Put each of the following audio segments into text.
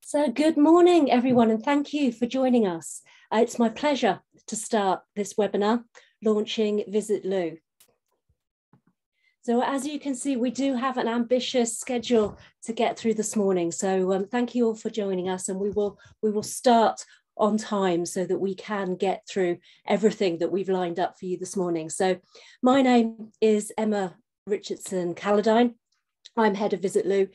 So good morning, everyone, and thank you for joining us. It's my pleasure to start this webinar, launching Visit Looe. So as you can see, we do have an ambitious schedule to get through this morning. So thank you all for joining us, and we will start on time so that we can get through everything that we've lined up for you this morning. So my name is Emma Richardson-Calladine. I'm head of Visit Looe,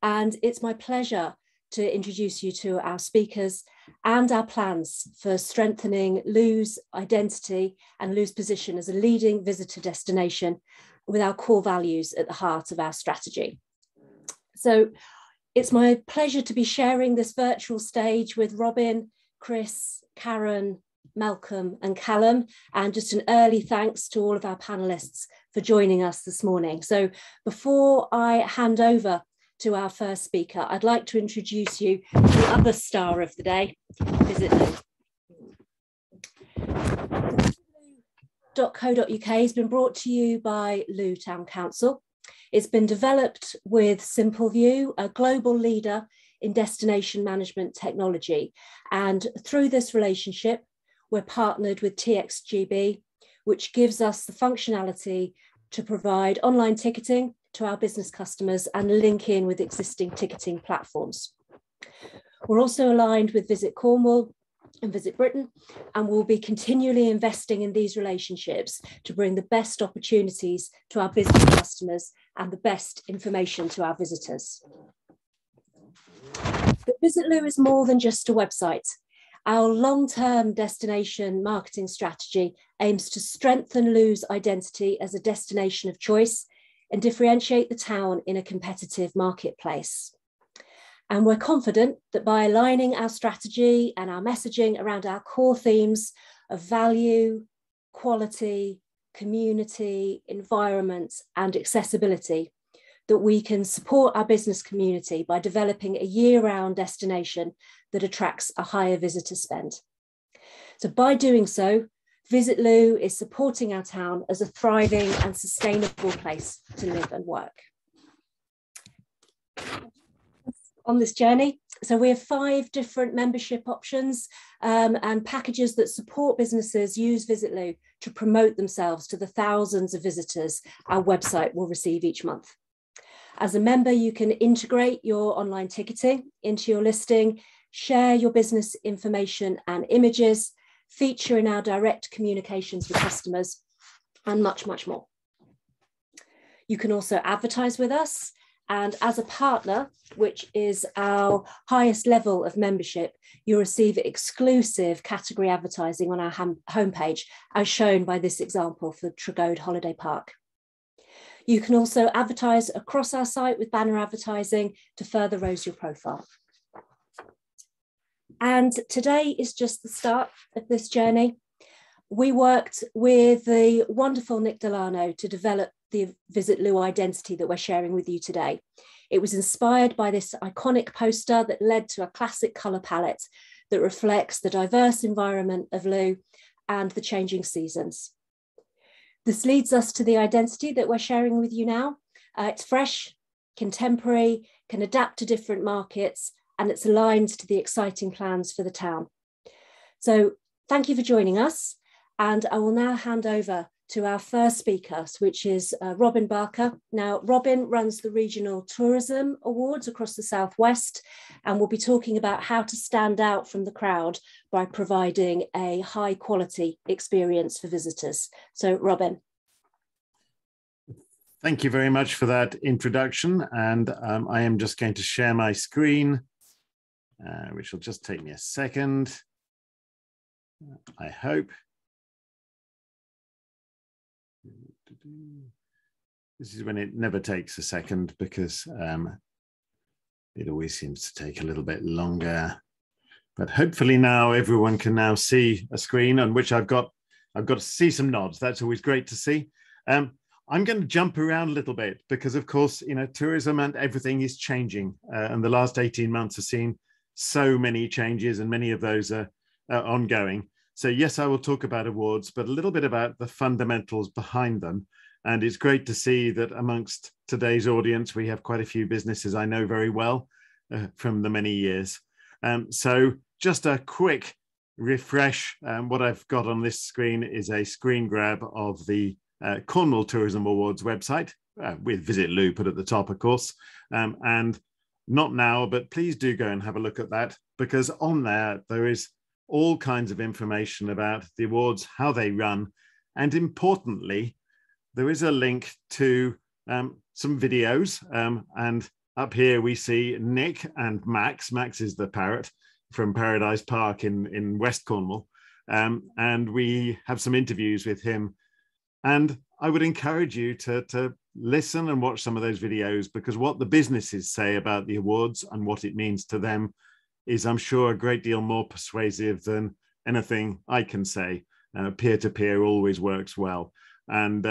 and it's my pleasure to introduce you to our speakers and our plans for strengthening Looe's identity and Looe's position as a leading visitor destination with our core values at the heart of our strategy. So it's my pleasure to be sharing this virtual stage with Robin, Chris, Karen, Malcolm and Callum, and just an early thanks to all of our panelists for joining us this morning. So before I hand over to our first speaker, I'd like to introduce you to the other star of the day, Visit Looe. .co.uk has been brought to you by Looe Town Council. It's been developed with SimpleView, a global leader in destination management technology. And through this relationship, we're partnered with TXGB, which gives us the functionality to provide online ticketing to our business customers and link in with existing ticketing platforms. We're also aligned with Visit Cornwall and Visit Britain, and we'll be continually investing in these relationships to bring the best opportunities to our business customers and the best information to our visitors. But Visit Looe is more than just a website. Our long-term destination marketing strategy aims to strengthen Looe's identity as a destination of choice and differentiate the town in a competitive marketplace. And we're confident that by aligning our strategy and our messaging around our core themes of value, quality, community, environment, and accessibility, that we can support our business community by developing a year-round destination that attracts a higher visitor spend. So by doing so, Visit Looe is supporting our town as a thriving and sustainable place to live and work. On this journey, so we have 5 different membership options and packages that support businesses use Visit Looe to promote themselves to the thousands of visitors our website will receive each month. As a member, you can integrate your online ticketing into your listing, share your business information and images, feature in our direct communications with customers, and much, much more. You can also advertise with us, and as a partner, which is our highest level of membership, you'll receive exclusive category advertising on our homepage, as shown by this example for Tregode Holiday Park. You can also advertise across our site with banner advertising to further raise your profile. And today is just the start of this journey. We worked with the wonderful Nick Delano to develop the Visit Looe identity that we're sharing with you today. It was inspired by this iconic poster that led to a classic colour palette that reflects the diverse environment of Looe and the changing seasons. This leads us to the identity that we're sharing with you now. It's fresh, contemporary, can adapt to different markets, and it's aligned to the exciting plans for the town. So thank you for joining us. And I will now hand over to our first speaker, which is Robin Barker. Now, Robin runs the Regional Tourism Awards across the Southwest, and we'll be talking about how to stand out from the crowd by providing a high quality experience for visitors. So Robin. Thank you very much for that introduction. And I am just going to share my screen, which will just take me a second, I hope. This is when it never takes a second because it always seems to take a little bit longer. But hopefully now everyone can now see a screen on which I've got to see some nods. That's always great to see. I'm going to jump around a little bit because, of course, you know, tourism and everything is changing. And the last 18 months have seen so many changes, and many of those are ongoing. So yes, I will talk about awards, but a little bit about the fundamentals behind them. And it's great to see that amongst today's audience, we have quite a few businesses I know very well from the many years. So just a quick refresh. What I've got on this screen is a screen grab of the Cornwall Tourism Awards website with Visit Looe put at the top, of course. And not now, but please do go and have a look at that, because on there is all kinds of information about the awards, how they run, and importantly, there is a link to some videos. And up here we see Nick and Max. Max is the parrot from Paradise Park in West Cornwall. And we have some interviews with him. And I would encourage you to listen and watch some of those videos, because what the businesses say about the awards and what it means to them is, I'm sure, a great deal more persuasive than anything I can say. Peer-to-peer always works well. And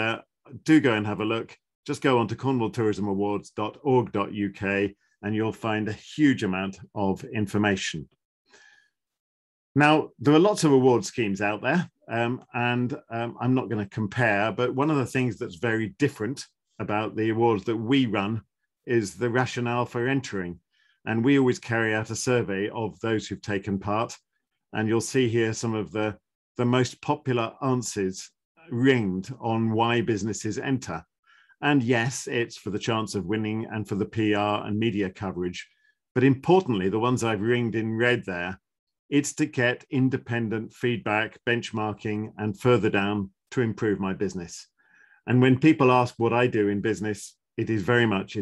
do go and have a look. Just go on to cornwalltourismawards.org.uk and you'll find a huge amount of information. Now, there are lots of award schemes out there, and I'm not going to compare, but one of the things that's very different about the awards that we run is the rationale for entering. And we always carry out a survey of those who've taken part. And you'll see here some of the most popular answers ringed on why businesses enter. And yes, it's for the chance of winning and for the PR and media coverage. But importantly, the ones I've ringed in red there, it's to get independent feedback, benchmarking, and further down to improve my business. And when people ask what I do in business, it is very much,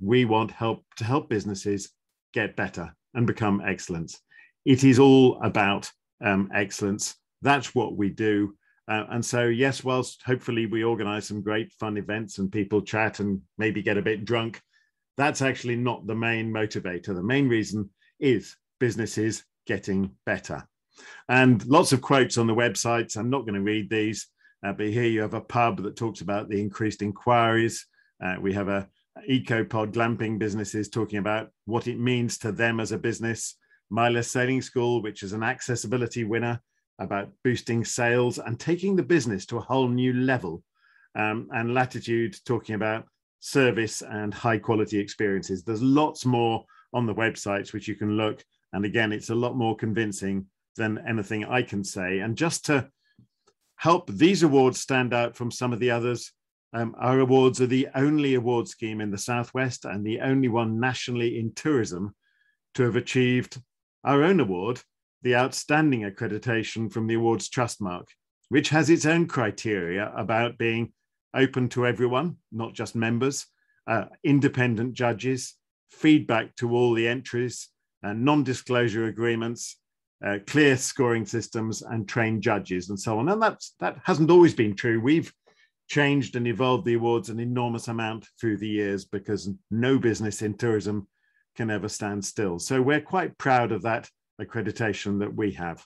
we want help to help businesses get better and become excellent. It is all about excellence. That's what we do. And so, yes, whilst hopefully we organize some great fun events and people chat and maybe get a bit drunk, that's actually not the main motivator. The main reason is businesses getting better. And lots of quotes on the websites. I'm not going to read these, but here you have a pub that talks about the increased inquiries. We have a EcoPod glamping businesses talking about what it means to them as a business. Miler Sailing School, which is an accessibility winner, about boosting sales and taking the business to a whole new level. And Latitude talking about service and high quality experiences. There's lots more on the websites which you can look. And again, it's a lot more convincing than anything I can say. And just to help these awards stand out from some of the others, our awards are the only award scheme in the Southwest and the only one nationally in tourism to have achieved our own award, the Outstanding Accreditation from the Awards Trustmark, which has its own criteria about being open to everyone, not just members, independent judges, feedback to all the entries, non-disclosure agreements, clear scoring systems, and trained judges, and so on. And that hasn't always been true. We've changed and evolved the awards an enormous amount through the years, because no business in tourism can ever stand still. So we're quite proud of that accreditation that we have.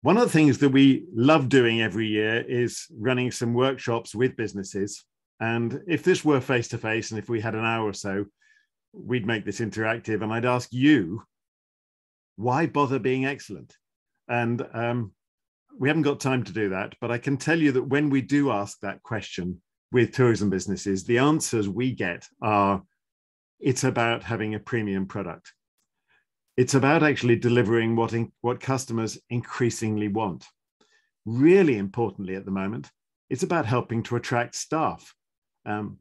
One of the things that we love doing every year is running some workshops with businesses. And if this were face-to-face and if we had an hour or so, we'd make this interactive, and I'd ask you, why bother being excellent? And we haven't got time to do that, but I can tell you that when we do ask that question with tourism businesses, the answers we get are, it's about having a premium product. It's about actually delivering what customers increasingly want. Really importantly at the moment, it's about helping to attract staff,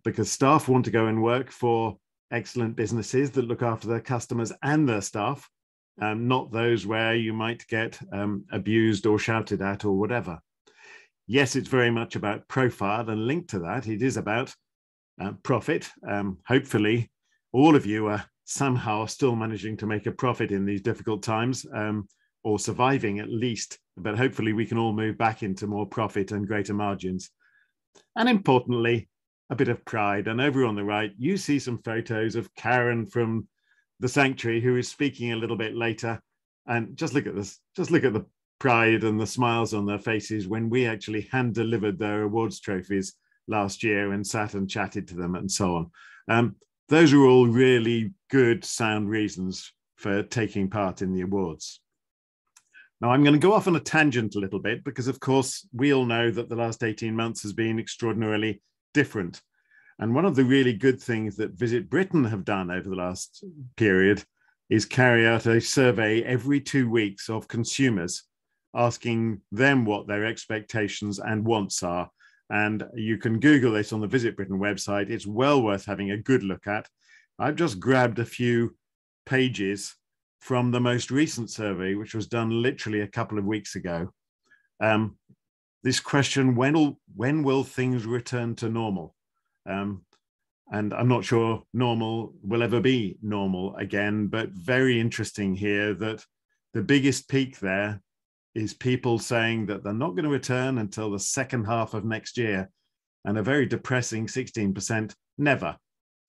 because staff want to go and work for excellent businesses that look after their customers and their staff, not those where you might get abused or shouted at or whatever. Yes, it's very much about profile, and linked to that, it is about profit. Hopefully, all of you are somehow still managing to make a profit in these difficult times, or surviving at least, but hopefully we can all move back into more profit and greater margins. And importantly, a bit of pride. And over on the right, you see some photos of Karen from the Sanctuary, who is speaking a little bit later. And just look at this, just look at the pride and the smiles on their faces when we actually hand delivered their awards trophies last year and sat and chatted to them and so on. Those are all really good, sound reasons for taking part in the awards. Now, I'm going to go off on a tangent a little bit, because of course, we all know that the last 18 months has been extraordinarily different. And one of the really good things that Visit Britain have done over the last period is carry out a survey every 2 weeks of consumers, asking them what their expectations and wants are. And you can Google this on the Visit Britain website. It's well worth having a good look at. I've just grabbed a few pages from the most recent survey, which was done literally a couple of weeks ago. This question, when will things return to normal? And I'm not sure normal will ever be normal again, but very interesting here that the biggest peak there is people saying that they're not going to return until the second half of next year, and a very depressing 16% never.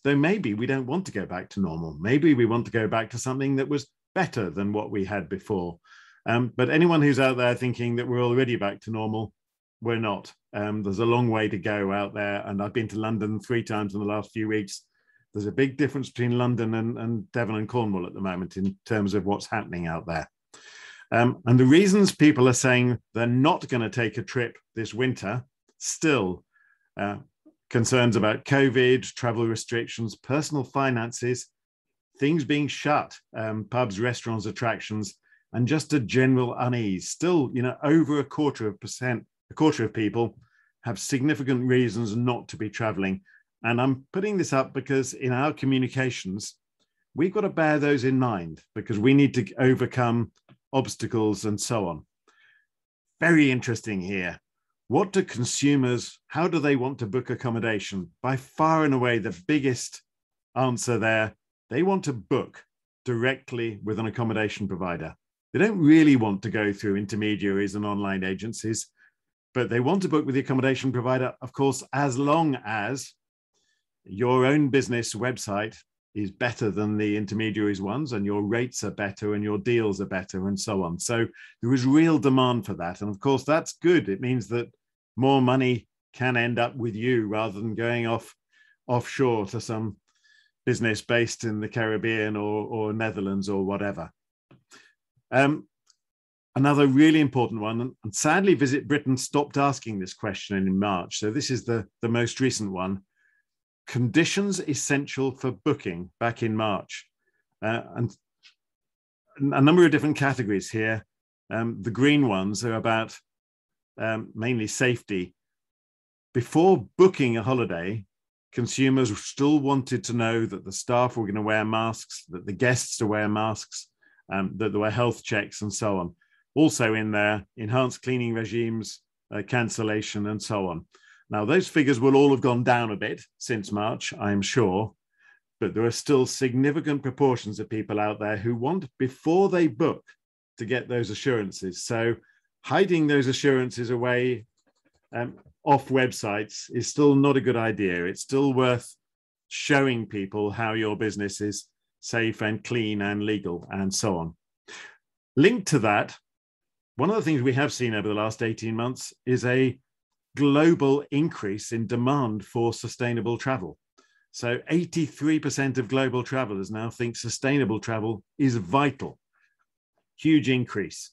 Though maybe we don't want to go back to normal. Maybe we want to go back to something that was better than what we had before. But anyone who's out there thinking that we're already back to normal, we're not. There's a long way to go out there. And I've been to London 3 times in the last few weeks. There's a big difference between London and Devon and Cornwall at the moment in terms of what's happening out there. And the reasons people are saying they're not going to take a trip this winter, still concerns about COVID, travel restrictions, personal finances, things being shut, pubs, restaurants, attractions, and just a general unease. Still, over a quarter of people have significant reasons not to be traveling. And I'm putting this up because in our communications, we've got to bear those in mind because we need to overcome obstacles and so on. Very interesting here. What do consumers, how do they want to book accommodation? By far and away, the biggest answer there, they want to book directly with an accommodation provider. They don't really want to go through intermediaries and online agencies, but they want to book with the accommodation provider, of course, as long as your own business website is better than the intermediaries ones and your rates are better and your deals are better and so on. So there is real demand for that. And of course, that's good. It means that more money can end up with you rather than going offshore to some business based in the Caribbean or Netherlands or whatever. Another really important one, and sadly Visit Britain stopped asking this question in March. So this is the most recent one. Conditions essential for booking back in March. And a number of different categories here. The green ones are about mainly safety. Before booking a holiday, consumers still wanted to know that the staff were going to wear masks, that the guests to wear masks, that there were health checks and so on. Also in there, enhanced cleaning regimes, cancellation and so on. Now, those figures will all have gone down a bit since March, I'm sure, but there are still significant proportions of people out there who want, before they book, to get those assurances. So hiding those assurances away off websites is still not a good idea. It's still worth showing people how your business is safe and clean and legal and so on. Linked to that, one of the things we have seen over the last 18 months is a global increase in demand for sustainable travel. So 83% of global travelers now think sustainable travel is vital. Huge increase.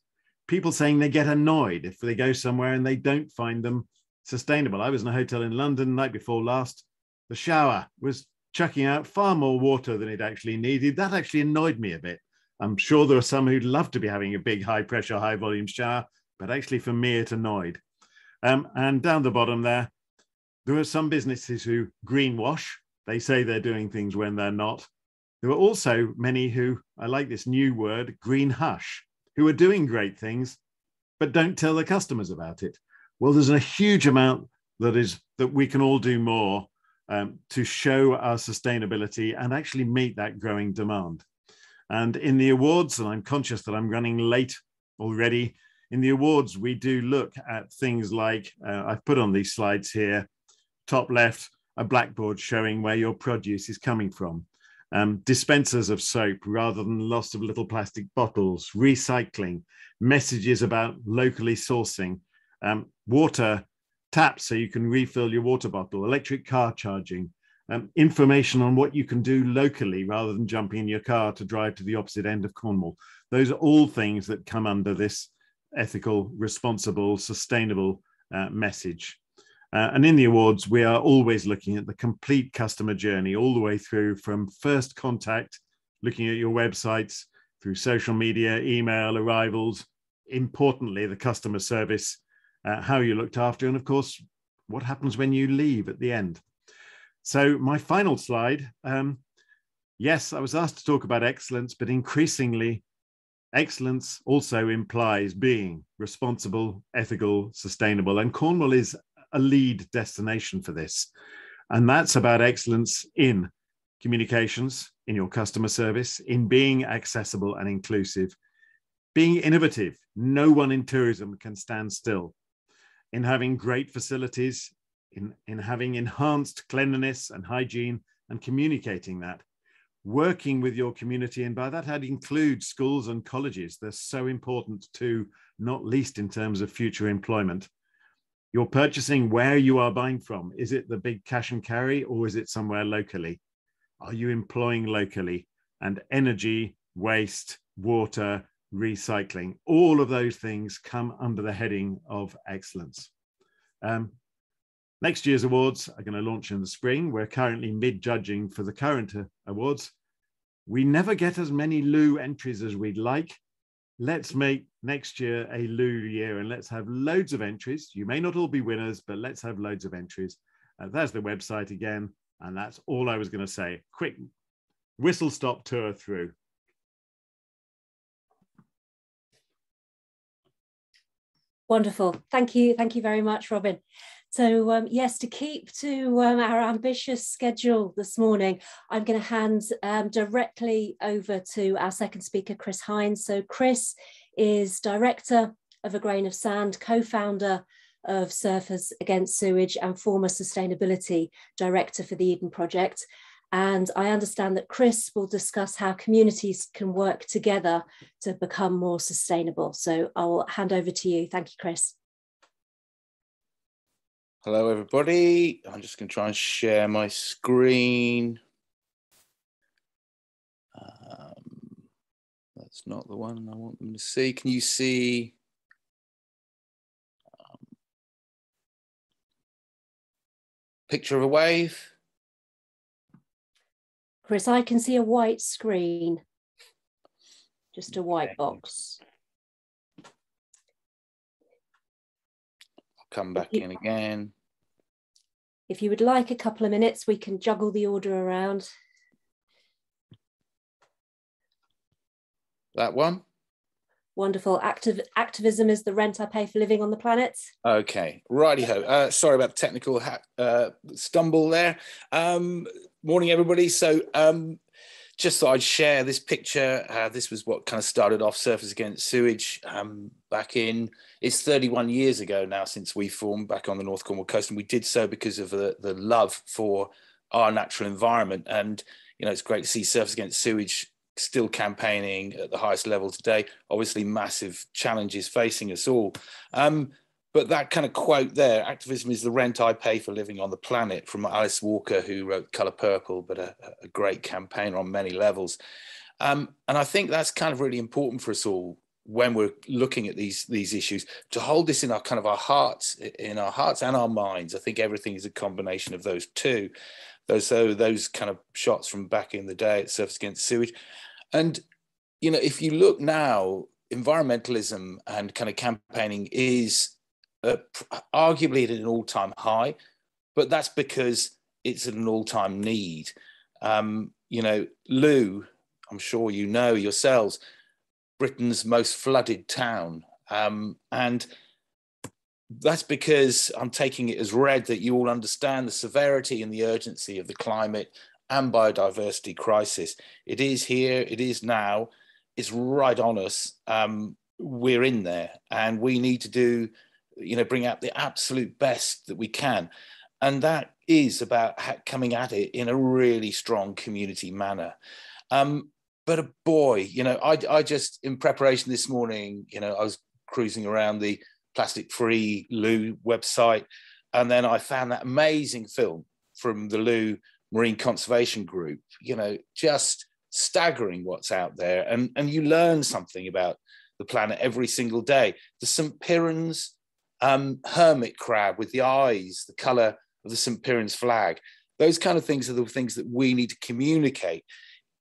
People saying they get annoyed if they go somewhere and they don't find them sustainable. I was in a hotel in London the night before last. The shower was chucking out far more water than it actually needed. That actually annoyed me a bit. I'm sure there are some who'd love to be having a big, high pressure, high volume shower, but actually for me, it annoyed. And down the bottom there are some businesses who greenwash. They say they're doing things when they're not. There are also many who, I like this new word, green hush, who are doing great things, but don't tell their customers about it. Well, there's a huge amount that we can all do more to show our sustainability and actually meet that growing demand. And in the awards, and I'm conscious that I'm running late already, in the awards, we do look at things like, I've put on these slides here, top left, a blackboard showing where your produce is coming from, dispensers of soap rather than lots of little plastic bottles, recycling, messages about locally sourcing, water taps so you can refill your water bottle, electric car charging, information on what you can do locally rather than jumping in your car to drive to the opposite end of Cornwall. Those are all things that come under this ethical, responsible, sustainable message. And in the awards, we are always looking at the complete customer journey all the way through from first contact, looking at your websites, through social media, email, arrivals, importantly, the customer service, how you're looked after, and of course, what happens when you leave at the end. So my final slide, yes, I was asked to talk about excellence, but increasingly, excellence also implies being responsible, ethical, sustainable, and Cornwall is a lead destination for this. And that's about excellence in communications, in your customer service, in being accessible and inclusive, being innovative. No one in tourism can stand still, in having great facilities, in having enhanced cleanliness and hygiene and communicating that, working with your community. And by that, I'd include schools and colleges. They're so important too, not least in terms of future employment. You're purchasing where you are buying from. Is it the big cash and carry, or is it somewhere locally? Are you employing locally? And energy, waste, water, recycling, all of those things come under the heading of excellence. Next year's awards are going to launch in the spring. We're currently mid-judging for the current awards. We never get as many Looe entries as we'd like. Let's make next year a Looe year, and let's have loads of entries. You may not all be winners, but let's have loads of entries. There's the website again, and that's all I was going to say. Quick whistle-stop tour through. Wonderful. Thank you. Thank you very much, Robin. So yes, to keep to our ambitious schedule this morning, I'm going to hand directly over to our second speaker, Chris Hines. So Chris is Director of A Grain of Sand, co-founder of Surfers Against Sewage and former Sustainability Director for the Eden Project. And I understand that Chris will discuss how communities can work together to become more sustainable. So I'll hand over to you. Thank you, Chris. Hello, everybody. I'm just going to try and share my screen. That's not the one I want them to see. Can you see? Picture of a wave? Chris, I can see a white screen, just a white box. I'll come back in again. If you would like a couple of minutes, we can juggle the order around. That one? Wonderful. Activism is the rent I pay for living on the planet. Okay, righty-ho. Sorry about the technical stumble there. Morning, everybody. So just thought I'd share this picture. This was what kind of started off Surfers Against Sewage back in, it's 31 years ago now since we formed back on the North Cornwall coast. And we did so because of the love for our natural environment. And, you know, it's great to see Surfers Against Sewage still campaigning at the highest level today. Obviously massive challenges facing us all. But that kind of quote there, activism is the rent I pay for living on the planet, from Alice Walker, who wrote Colour Purple, but a great campaigner on many levels. And I think that's kind of really important for us all when we're looking at these issues, to hold this in our kind of our hearts and our minds. I think everything is a combination of those two. Those kind of shots from back in the day at Surfers Against Sewage. And, you know, if you look now, environmentalism and kind of campaigning is arguably at an all-time high, but that's because it's at an all-time need. You know, Looe, I'm sure you know yourselves, Britain's most flooded town. And that's because I'm taking it as read that you all understand the severity and the urgency of the climate and biodiversity crisis. It is here, it is now, it's right on us. We're in there, and we need to do, you know, bring out the absolute best that we can. And that is about coming at it in a really strong community manner. But boy, you know, I just, in preparation this morning, you know, I was cruising around the plastic-free Looe website, and then I found that amazing film from the Looe Marine Conservation Group, you know, just staggering what's out there. And you learn something about the planet every single day. The St. Piran's hermit crab with the eyes, the colour of the St. Piran's flag, those kind of things are the things that we need to communicate.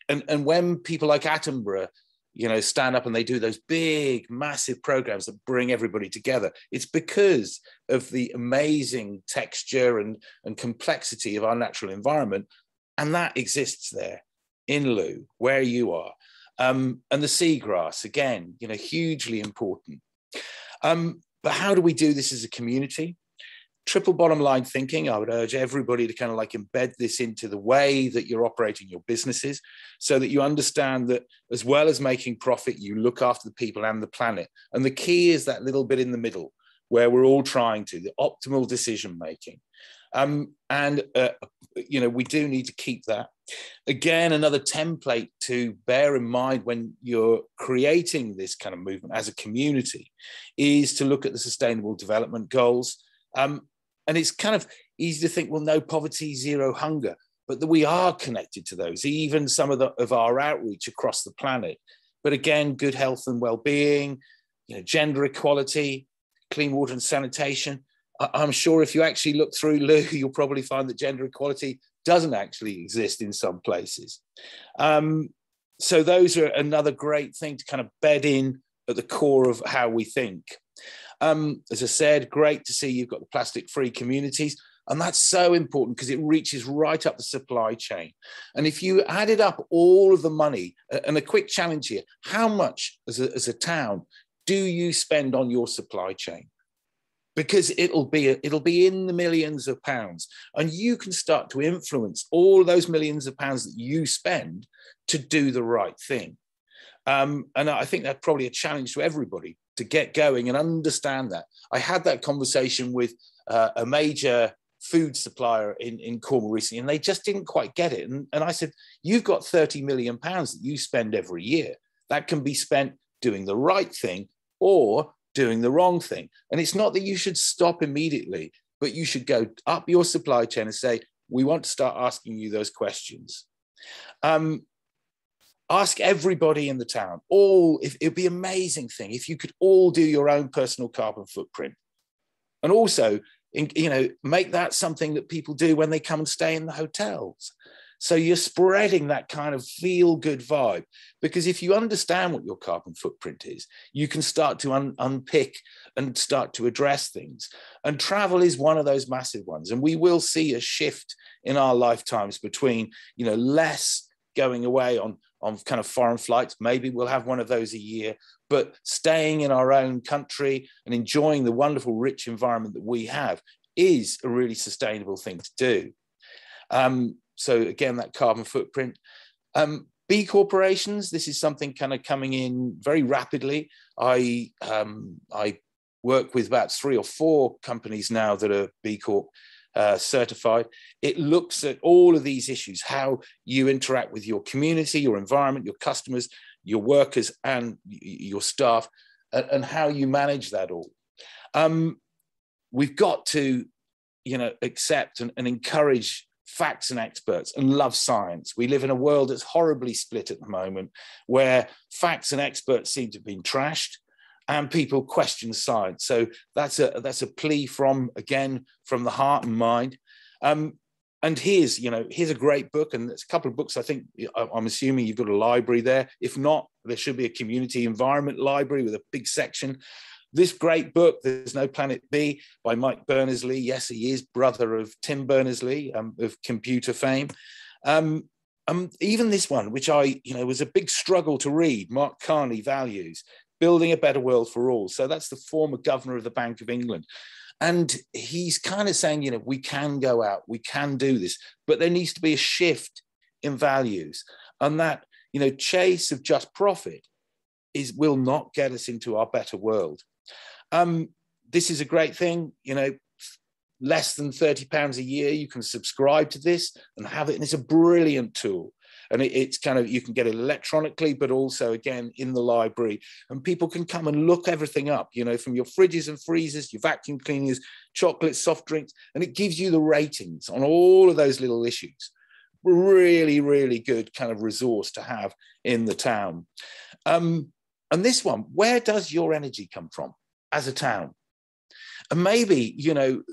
And when people like Attenborough, stand up and they do those big, massive programs that bring everybody together, it's because of the amazing texture and complexity of our natural environment. And that exists there in Looe, where you are. And the seagrass, again, hugely important. But how do we do this as a community? Triple bottom line thinking. I would urge everybody to kind of like embed this into the way that you're operating your businesses, so that you understand that as well as making profit, you look after the people and the planet. And the key is that little bit in the middle where we're all trying to, the optimal decision making. We do need to keep that. Again, another template to bear in mind when you're creating this kind of movement as a community is to look at the Sustainable Development Goals. And it's kind of easy to think, well, no poverty, zero hunger, but that we are connected to those, even some of our outreach across the planet. But again, good health and well-being, gender equality, clean water and sanitation. I'm sure if you actually look through Looe, you'll probably find that gender equality doesn't actually exist in some places. So those are another great thing to kind of bed in at the core of how we think. As I said, great to see you've got the plastic-free communities. And that's so important because it reaches right up the supply chain. And if you added up all of the money, and a quick challenge here, how much as a town do you spend on your supply chain? Because it'll be in the millions of pounds, and you can start to influence all those millions of pounds that you spend to do the right thing. And I think that's probably a challenge to everybody to get going and understand that. I had that conversation with a major food supplier in Cornwall recently, and they just didn't quite get it. And I said, you've got 30 million pounds that you spend every year. That can be spent doing the right thing or doing the wrong thing. And it's not that you should stop immediately, but you should go up your supply chain and say, we want to start asking you those questions. Ask everybody in the town. It'd be an amazing thing if you could all do your own personal carbon footprint. And also, make that something that people do when they come and stay in the hotels. So you're spreading that kind of feel-good vibe, because if you understand what your carbon footprint is, you can start to unpick and start to address things. And travel is one of those massive ones. And we will see a shift in our lifetimes between, less going away on kind of foreign flights. Maybe we'll have one of those a year, but staying in our own country and enjoying the wonderful, rich environment that we have is a really sustainable thing to do. So again, that carbon footprint. B corporations, this is something kind of coming in very rapidly. I work with about 3 or 4 companies now that are B Corp certified. It looks at all of these issues, how you interact with your community, your environment, your customers, your workers, and your staff, and how you manage that all. We've got to, accept and encourage facts and experts and love science. We live in a world that's horribly split at the moment, where facts and experts seem to have been trashed and people question science. So that's a plea from the heart and mind. And here's a great book, and there's a couple of books. I'm assuming you've got a library there. If not, there should be a community environment library with a big section. This great book, There's No Planet B, by Mike Berners-Lee. Yes, he is brother of Tim Berners-Lee of computer fame. Even this one, which was a big struggle to read, Mark Carney, Values, Building a Better World for All. So that's the former governor of the Bank of England. And he's kind of saying, we can go out, we can do this, but there needs to be a shift in values. And that, chase of just profit will not get us into our better world. This is a great thing, less than £30 a year, you can subscribe to this and have it. And it's a brilliant tool. And it's kind of, you can get it electronically, but also, again, in the library. And people can come and look everything up, from your fridges and freezers, your vacuum cleaners, chocolate, soft drinks. And it gives you the ratings on all of those little issues. Really, really good kind of resource to have in the town. And this one, where does your energy come from as a town? And maybe, you know,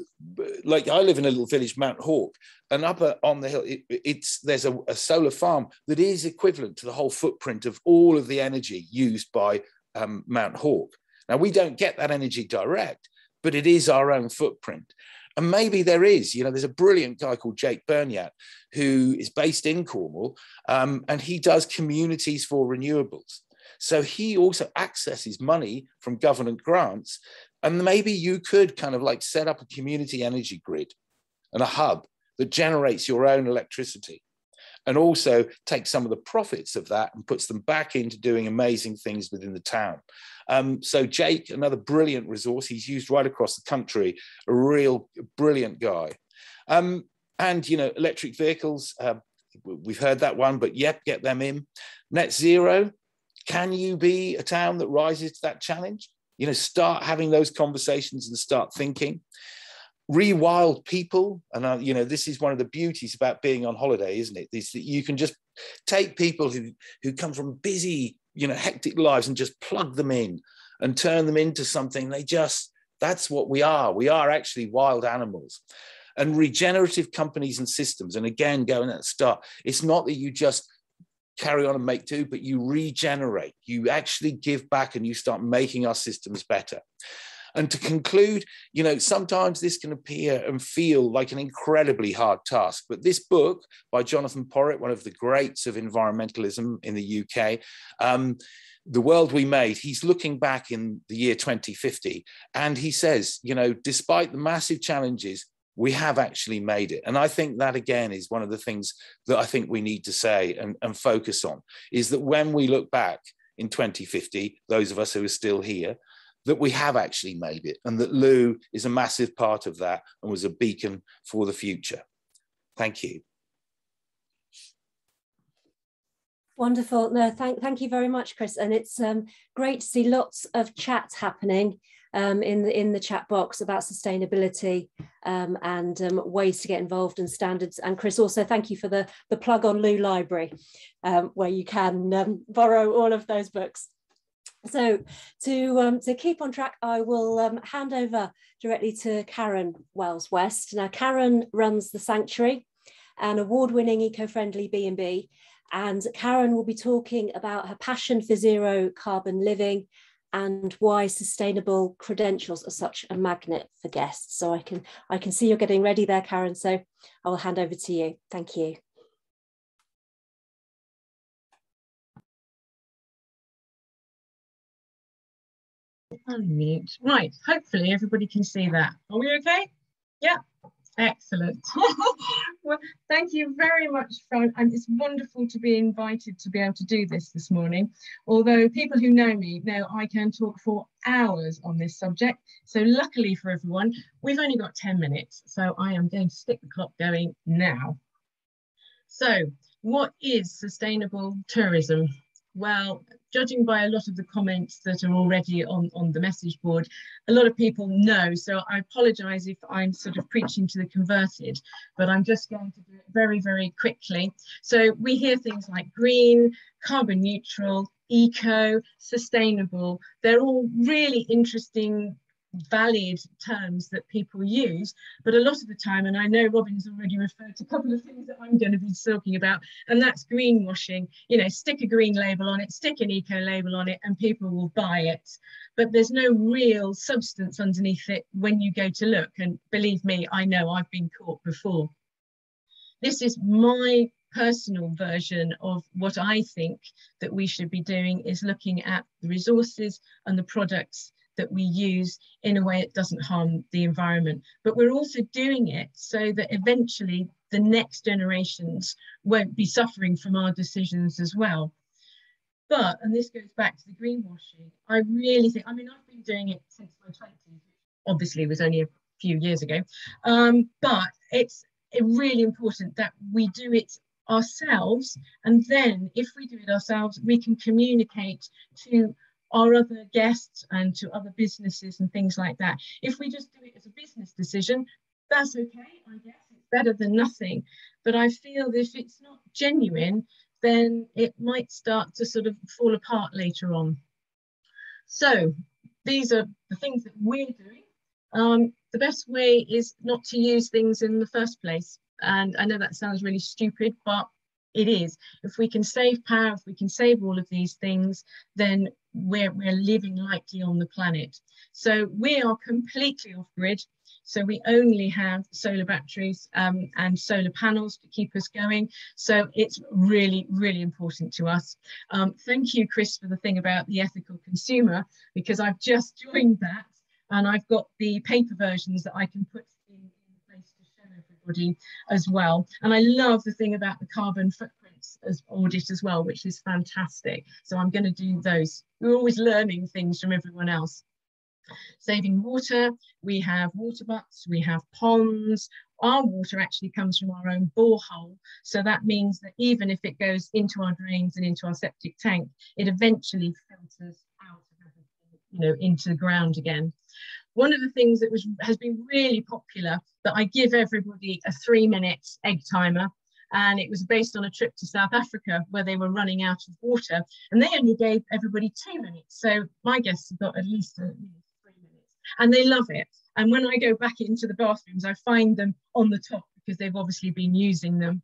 like I live in a little village, Mount Hawke, and up on the hill, there's a solar farm that is equivalent to the whole footprint of all of the energy used by Mount Hawke. Now, we don't get that energy direct, but it is our own footprint. And maybe there is, you know, there's a brilliant guy called Jake Berniat who is based in Cornwall, and he does communities for renewables. So he also accesses money from government grants. And maybe you could kind of like set up a community energy grid and a hub that generates your own electricity, and also take some of the profits of that and puts them back into doing amazing things within the town. So Jake, another brilliant resource, he's used right across the country, a real brilliant guy. And, you know, electric vehicles, we've heard that one, but yep, get them in. Net zero, can you be a town that rises to that challenge? You know, start having those conversations and start thinking. Rewild people, and you know, this is one of the beauties about being on holiday, isn't it? Is that you can just take people who come from busy, you know, hectic lives and just plug them in and turn them into something. That's what we are. We are actually wild animals. And regenerative companies and systems, and again, going at the start, it's not that you just carry on and make do, but you regenerate. You actually give back and you start making our systems better. And to conclude, you know, sometimes this can appear and feel like an incredibly hard task, but this book by Jonathan Porritt, one of the greats of environmentalism in the UK, The World We Made, he's looking back in the year 2050, and he says, you know, despite the massive challenges, we have actually made it. And I think that, again, is one of the things that I think we need to say and focus on, is that when we look back in 2050, those of us who are still here, that we have actually made it, and that Looe is a massive part of that and was a beacon for the future. Thank you. Wonderful. No, thank you very much, Chris. And it's great to see lots of chat happening in the chat box about sustainability and ways to get involved in standards. And Chris, also thank you for the plug on Looe Library, where you can borrow all of those books. So to keep on track, I will hand over directly to Karen Wells-West. Now, Karen runs The Sanctuary, an award-winning eco-friendly B&B, and Karen will be talking about her passion for zero carbon living and why sustainable credentials are such a magnet for guests. So I can see you're getting ready there, Karen, so I will hand over to you. Thank you. Unmute. Right, hopefully everybody can see that. Are we okay? Yeah, excellent. Well, thank you very much, Fran, and it's wonderful to be invited to be able to do this morning. Although people who know me know I can talk for hours on this subject. So luckily for everyone, we've only got 10 minutes. So I am going to stick the clock going now. So what is sustainable tourism? Well, judging by a lot of the comments that are already on the message board, a lot of people know. So I apologise if I'm sort of preaching to the converted, but I'm just going to do it very, very quickly. So we hear things like green, carbon neutral, eco, sustainable. They're all really interesting, valid terms that people use, but a lot of the time, and I know Robin's already referred to a couple of things that I'm going to be talking about, and that's greenwashing. You know, stick a green label on it, stick an eco label on it, and people will buy it, but there's no real substance underneath it when you go to look. And believe me, I know I've been caught before. This is my personal version of what I think that we should be doing, is looking at the resources and the products that we use in a way that doesn't harm the environment. But we're also doing it so that eventually the next generations won't be suffering from our decisions as well. But, and this goes back to the greenwashing, I really think, I mean, I've been doing it since my 20s, obviously it was only a few years ago, but it's really important that we do it ourselves. And then if we do it ourselves, we can communicate to our other guests and to other businesses and things like that. If we just do it as a business decision, that's okay, I guess. It's better than nothing. But I feel that if it's not genuine, then it might start to sort of fall apart later on. So these are the things that we're doing. The best way is not to use things in the first place. And I know that sounds really stupid, but it is. If we can save power, if we can save all of these things, then we're living lightly on the planet. So we are completely off grid. So we only have solar batteries and solar panels to keep us going. So it's really, really important to us. Thank you, Chris, for the thing about the ethical consumer, because I've just joined that and I've got the paper versions that I can put in place to show everybody as well. And I love the thing about the carbon footprints as audit as well, which is fantastic. So I'm going to do those. We're always learning things from everyone else. Saving water, we have water butts, we have ponds. Our water actually comes from our own borehole. So that means that even if it goes into our drains and into our septic tank, it eventually filters out of everything, you know, into the ground again. One of the things that has been really popular that I give everybody a 3-minute egg timer, and it was based on a trip to South Africa where they were running out of water and they only gave everybody 2 minutes. So my guests have got at least 3 minutes and they love it. And when I go back into the bathrooms, I find them on the top because they've obviously been using them.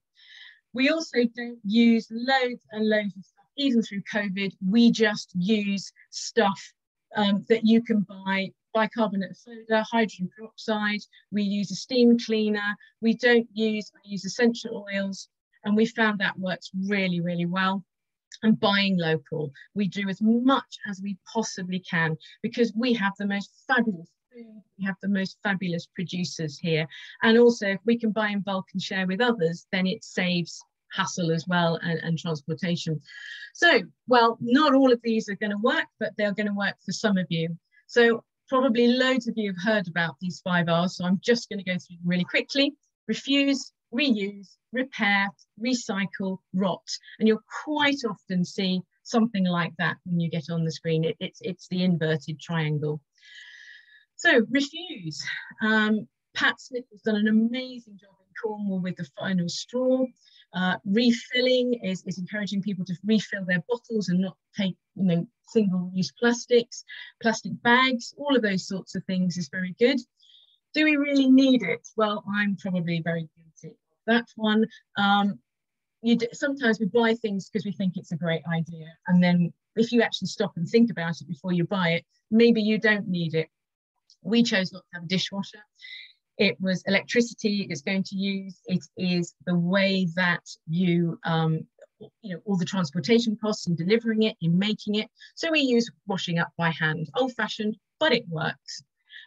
We also don't use loads and loads of stuff, even through COVID. We just use stuff that you can buy. Bicarbonate of soda, hydrogen peroxide, we use a steam cleaner, I use essential oils, and we found that works really, really well. And buying local, we do as much as we possibly can because we have the most fabulous food, we have the most fabulous producers here. And also if we can buy in bulk and share with others, then it saves hassle as well and transportation. So, well, not all of these are going to work, but they're going to work for some of you. So probably loads of you have heard about these 5 R's, so I'm just going to go through them really quickly. Refuse, reuse, repair, recycle, rot. And you'll quite often see something like that when you get on the screen. It's the inverted triangle. So refuse. Pat Smith has done an amazing job in Cornwall with the final straw. Refilling is encouraging people to refill their bottles and not take, you know, single-use plastics, plastic bags, all of those sorts of things is very good. Do we really need it? Well, I'm probably very guilty of that one. Sometimes we buy things because we think it's a great idea, and then if you actually stop and think about it before you buy it, maybe you don't need it. We chose not to have a dishwasher. It was electricity it's going to use. It is the way that you know, all the transportation costs in delivering it, in making it. So we use washing up by hand, old-fashioned, but it works.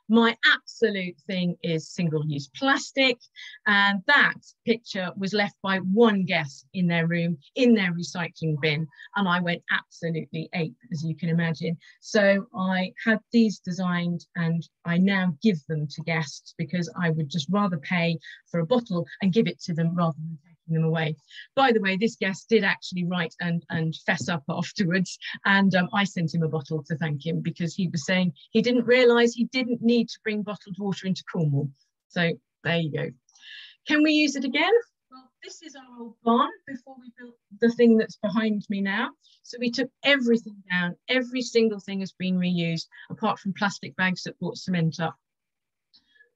My absolute thing is single-use plastic, and that picture was left by one guest in their room, in their recycling bin, and I went absolutely ape, as you can imagine. So I had these designed, and I now give them to guests because I would just rather pay for a bottle and give it to them rather than taking them away. By the way, this guest did actually write and fess up afterwards, and I sent him a bottle to thank him because he was saying he didn't realise he didn't need to bring bottled water into Cornwall. So there you go. Can we use it again? Well, this is our old barn before we built the thing that's behind me now. So we took everything down. Every single thing has been reused, apart from plastic bags that brought cement up.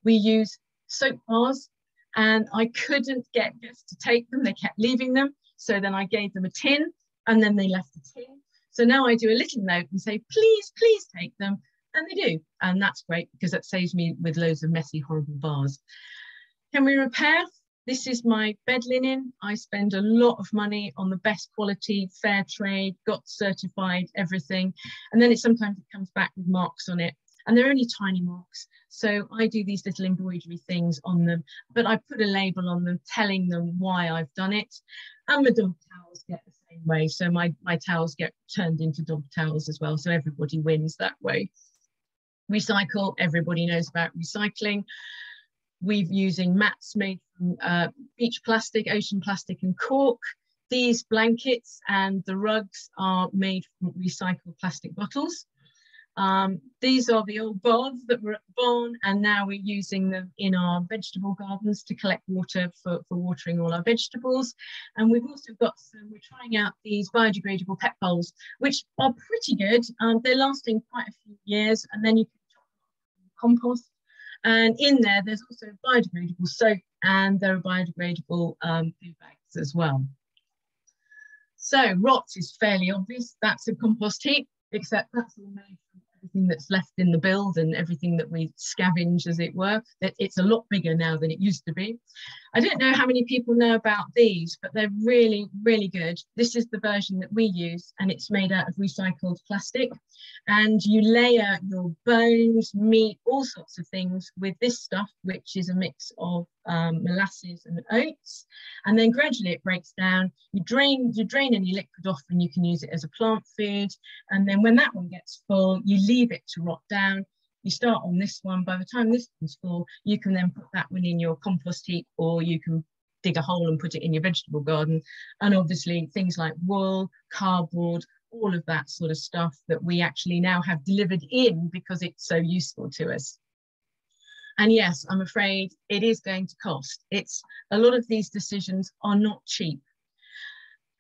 We use soap bars, and I couldn't get guests to take them. They kept leaving them. So then I gave them a tin, and then they left the tin. So now I do a little note and say, please, please take them. And they do. And that's great because that saves me with loads of messy, horrible bars. Can we repair? This is my bed linen. I spend a lot of money on the best quality, fair trade, got certified, everything. And then sometimes it comes back with marks on it. And they're only tiny marks. So I do these little embroidery things on them, but I put a label on them telling them why I've done it. And my dog towels get the same way. So my towels get turned into dog towels as well. So everybody wins that way. Recycle, everybody knows about recycling. We're using mats made from beach plastic, ocean plastic and cork. These blankets and the rugs are made from recycled plastic bottles. These are the old baths that were at the barn, and now we're using them in our vegetable gardens to collect water for watering all our vegetables. And we've also got we're trying out these biodegradable pet bowls, which are pretty good. They're lasting quite a few years, and then you can compost. And in there, there's also biodegradable soap, and there are biodegradable food bags as well. So rot is fairly obvious. That's a compost heap, except that's all made from everything that's left in the build and everything that we scavenge, as it were. It's a lot bigger now than it used to be. I don't know how many people know about these, but they're really, really good. This is the version that we use, and it's made out of recycled plastic. And you layer your bones, meat, all sorts of things with this stuff, which is a mix of molasses and oats. And then gradually it breaks down. You drain any liquid off, and you can use it as a plant food. And then when that one gets full, you leave it to rot down. You start on this one. By the time this one's full, you can then put that one in your compost heap, or you can dig a hole and put it in your vegetable garden. And obviously things like wool, cardboard, all of that sort of stuff that we actually now have delivered in because it's so useful to us. And yes, I'm afraid it is going to cost. A lot of these decisions are not cheap.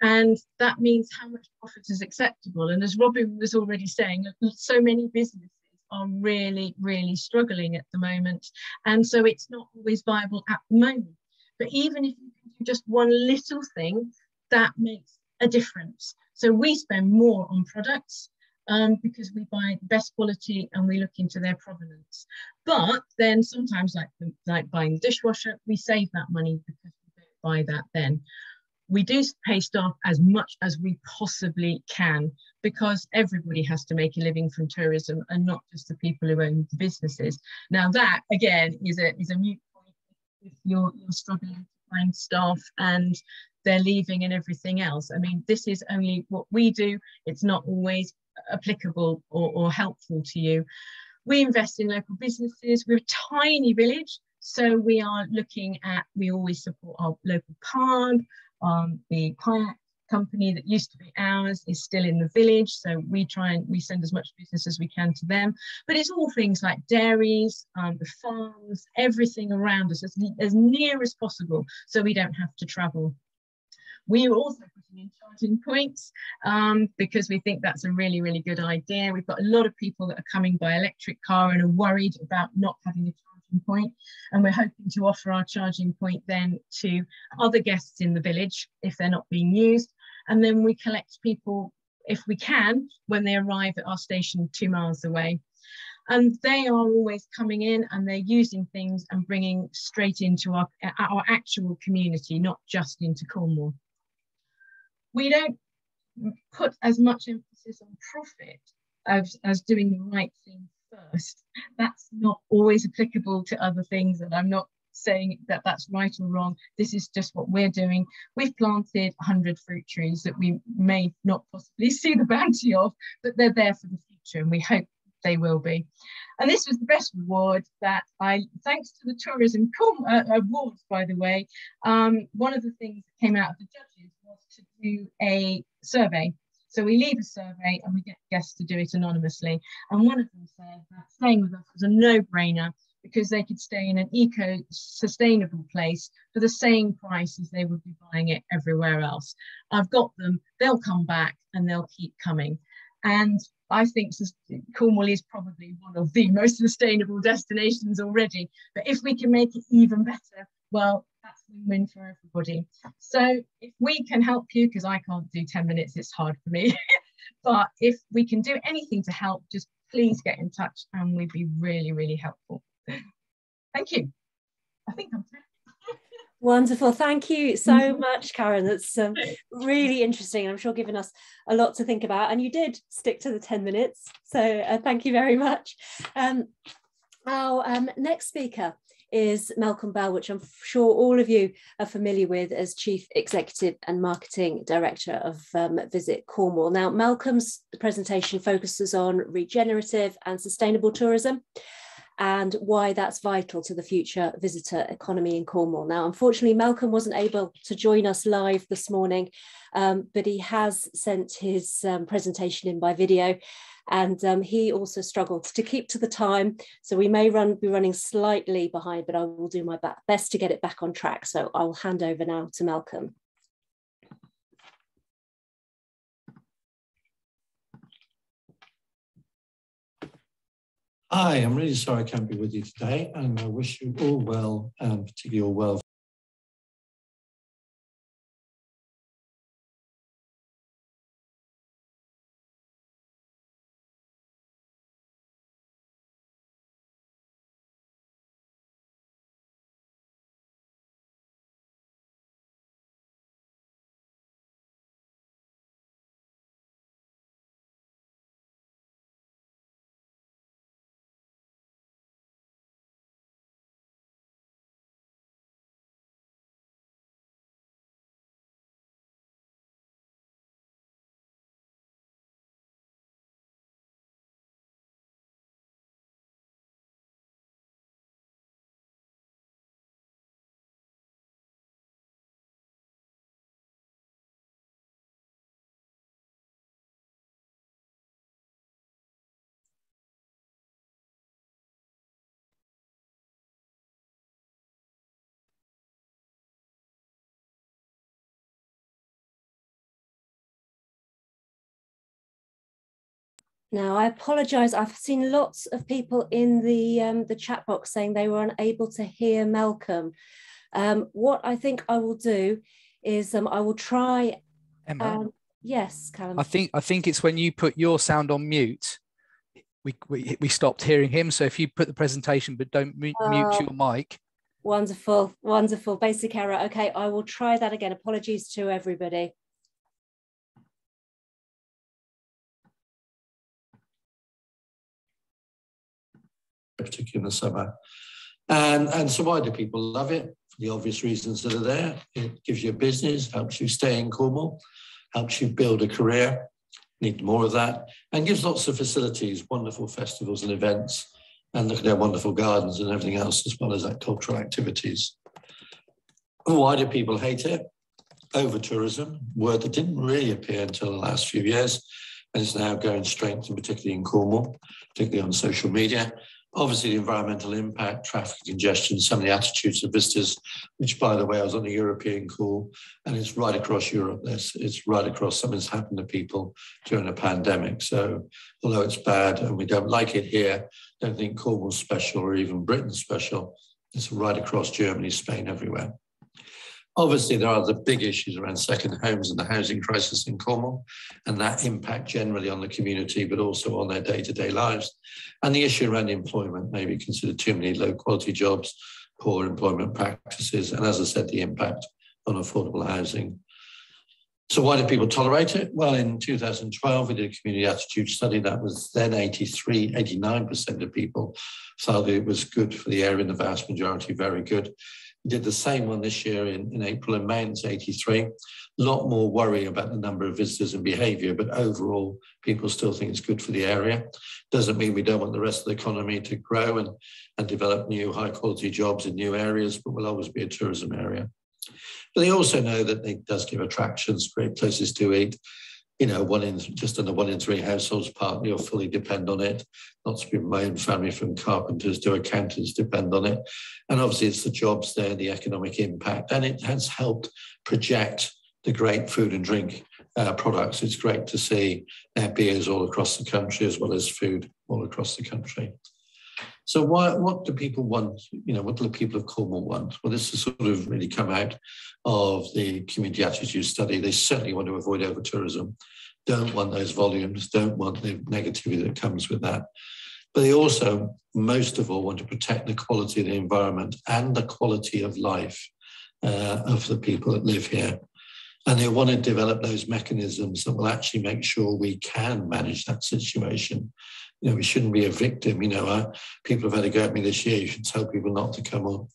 And that means how much profit is acceptable. And as Robin was already saying, so many businesses are really, really struggling at the moment. And so it's not always viable at the moment. But even if you can do just one little thing, that makes a difference. So we spend more on products because we buy the best quality and we look into their provenance. But then sometimes, like buying the dishwasher, we save that money because we don't buy that then. We do pay staff as much as we possibly can, because everybody has to make a living from tourism, and not just the people who own the businesses. Now that, again, is a moot point if you're struggling to find staff and they're leaving and everything else. I mean, this is only what we do. It's not always applicable or helpful to you. We invest in local businesses. We're a tiny village, so we always support our local pub. The kayak company that used to be ours is still in the village, so we send as much business as we can to them. But it's all things like dairies, the farms, everything around us as near as possible, so we don't have to travel. We are also putting in charging points because we think that's a really, really good idea. We've got a lot of people that are coming by electric car and are worried about not having a charging point. And we're hoping to offer our charging point then to other guests in the village if they're not being used. And then we collect people, if we can, when they arrive at our station 2 miles away. And they are always coming in and they're using things and bringing straight into our actual community, not just into Cornwall. We don't put as much emphasis on profit as doing the right thing first. That's not always applicable to other things, and I'm not saying that that's right or wrong. This is just what we're doing. We've planted 100 fruit trees that we may not possibly see the bounty of, but they're there for the future, and we hope they will be. And this was the best reward that thanks to the Tourism Awards, by the way, one of the things that came out of the judges was to do a survey. So we leave a survey and we get guests to do it anonymously. And one of them said that staying with us was a no-brainer because they could stay in an eco-sustainable place for the same price as they would be buying it everywhere else. I've got them, they'll come back and they'll keep coming. And I think Cornwall is probably one of the most sustainable destinations already. But if we can make it even better, well, that's a win for everybody. So if we can help you, because I can't do 10 minutes, it's hard for me. But if we can do anything to help, just please get in touch and we'd be really, really helpful. Thank you. I think I'm through. Wonderful. Thank you so much, Karen. That's really interesting. I'm sure giving us a lot to think about. And you did stick to the 10 minutes. So thank you very much. Our next speaker is Malcolm Bell, which I'm sure all of you are familiar with as Chief Executive and Marketing Director of Visit Cornwall. Now, Malcolm's presentation focuses on regenerative and sustainable tourism and why that's vital to the future visitor economy in Cornwall. Now, unfortunately, Malcolm wasn't able to join us live this morning, but he has sent his presentation in by video, and he also struggled to keep to the time. So we may be running slightly behind, but I will do my best to get it back on track. So I'll hand over now to Malcolm. Hi, I'm really sorry I can't be with you today, and I wish you all well, and particularly all well. Now, I apologise. I've seen lots of people in the chat box saying they were unable to hear Malcolm. What I think I will do is I will try. Emma, yes, Callum. I think it's when you put your sound on mute, we stopped hearing him. So if you put the presentation but don't mute your mic. Wonderful, wonderful. Basic error. Okay, I will try that again. Apologies to everybody. Particularly in the summer. And so why do people love it? For the obvious reasons that are there. It gives you a business, helps you stay in Cornwall, helps you build a career, need more of that, and gives lots of facilities, wonderful festivals and events, and look at their wonderful gardens and everything else, as well as that cultural activities. Why do people hate it? Over-tourism, word that didn't really appear until the last few years, and is now going strength, and particularly in Cornwall, particularly on social media. Obviously, the environmental impact, traffic congestion, some of the attitudes of visitors, which, by the way, I was on a European call, and it's right across Europe. It's right across. Something's happened to people during a pandemic. So, although it's bad and we don't like it here, don't think Cornwall's special or even Britain's special. It's right across Germany, Spain, everywhere. Obviously, there are the big issues around second homes and the housing crisis in Cornwall, and that impact generally on the community, but also on their day-to-day lives. And the issue around employment, maybe considered too many low-quality jobs, poor employment practices, and as I said, the impact on affordable housing. So why do people tolerate it? Well, in 2012, we did a community attitude study that was then 89% of people felt it was good for the area, and the vast majority very good. We did the same one this year in April and May, and it's 83. A lot more worry about the number of visitors and behaviour, but overall, people still think it's good for the area. Doesn't mean we don't want the rest of the economy to grow and develop new high-quality jobs in new areas, but will always be a tourism area. But they also know that it does give attractions, great places to eat. You know, just under 1 in 3 households partly or fully depend on it. Lots of people in my own family, from carpenters to accountants, depend on it. And obviously it's the jobs there, the economic impact, and it has helped project the great food and drink products. It's great to see beers all across the country, as well as food all across the country. So what do people want? You know, what do the people of Cornwall want? Well, this has sort of really come out of the community attitude study. They certainly want to avoid over-tourism, don't want those volumes, don't want the negativity that comes with that. But they also, most of all, want to protect the quality of the environment and the quality of life of the people that live here. And they want to develop those mechanisms that will actually make sure we can manage that situation. You know, we shouldn't be a victim. You know, people have had a go at me this year. You should tell people not to come on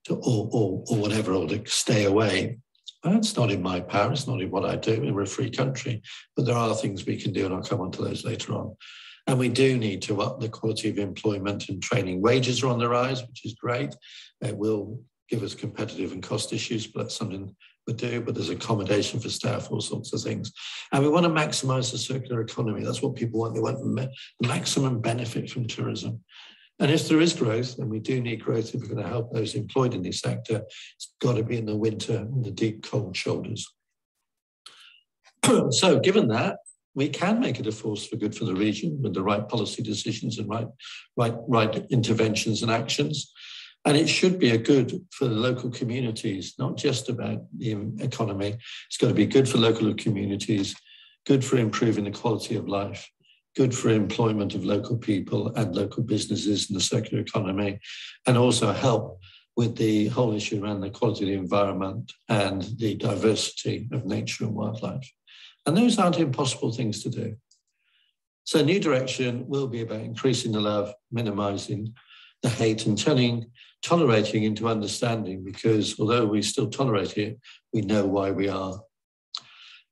or whatever, or to stay away. That's not in my power. It's not in what I do. We're a free country. But there are things we can do, and I'll come on to those later on. And we do need to up the quality of employment and training. Wages are on the rise, which is great. It will give us competitive and cost issues, but that's something we do. But there's accommodation for staff, all sorts of things. And we want to maximise the circular economy. That's what people want. They want maximum benefit from tourism. And if there is growth, and we do need growth if we're going to help those employed in this sector, it's got to be in the winter and the deep cold shoulders. So given that, we can make it a force for good for the region with the right policy decisions and right interventions and actions. And it should be a good for the local communities, not just about the economy. It's got to be good for local communities, good for improving the quality of life, good for employment of local people and local businesses in the circular economy, and also help with the whole issue around the quality of the environment and the diversity of nature and wildlife. And those aren't impossible things to do. So New Direction will be about increasing the love, minimizing the hate, and tolerating into understanding, because although we still tolerate it, we know why we are.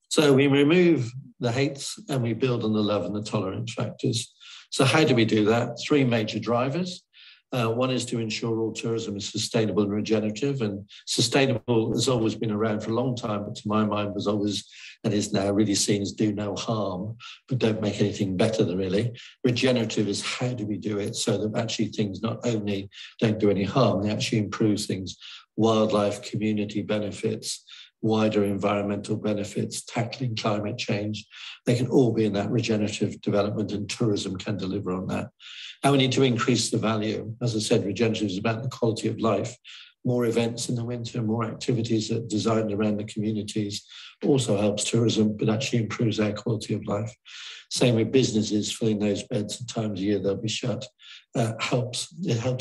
So we remove the hates and we build on the love and the tolerance factors. So how do we do that? 3 major drivers. One is to ensure all tourism is sustainable and regenerative, and sustainable has always been around for a long time, but to my mind was always and is now really seen as do no harm, but don't make anything better than really. Regenerative is how do we do it so that actually things not only don't do any harm, they actually improve things, wildlife, community benefits, wider environmental benefits, tackling climate change. They can all be in that regenerative development, and tourism can deliver on that. And we need to increase the value. As I said, regenerative is about the quality of life. More events in the winter, more activities that are designed around the communities also helps tourism, but actually improves our quality of life. Same with businesses, filling those beds at times of year they'll be shut. It helps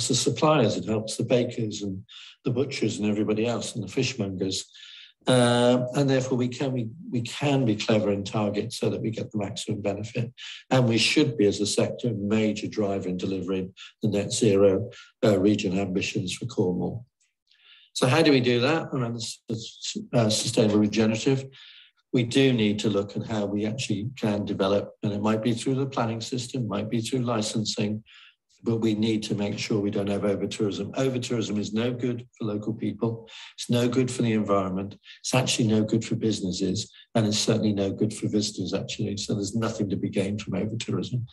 the suppliers, it helps the bakers and the butchers and everybody else and the fishmongers. And therefore we can be clever and target so that we get the maximum benefit. And we should be, as a sector, a major driver in delivering the net zero region ambitions for Cornwall. So how do we do that around the sustainable regenerative? We do need to look at how we actually can develop, and it might be through the planning system, might be through licensing, but we need to make sure we don't have over-tourism. Over-tourism is no good for local people. It's no good for the environment. It's actually no good for businesses, and it's certainly no good for visitors, actually. So there's nothing to be gained from over-tourism.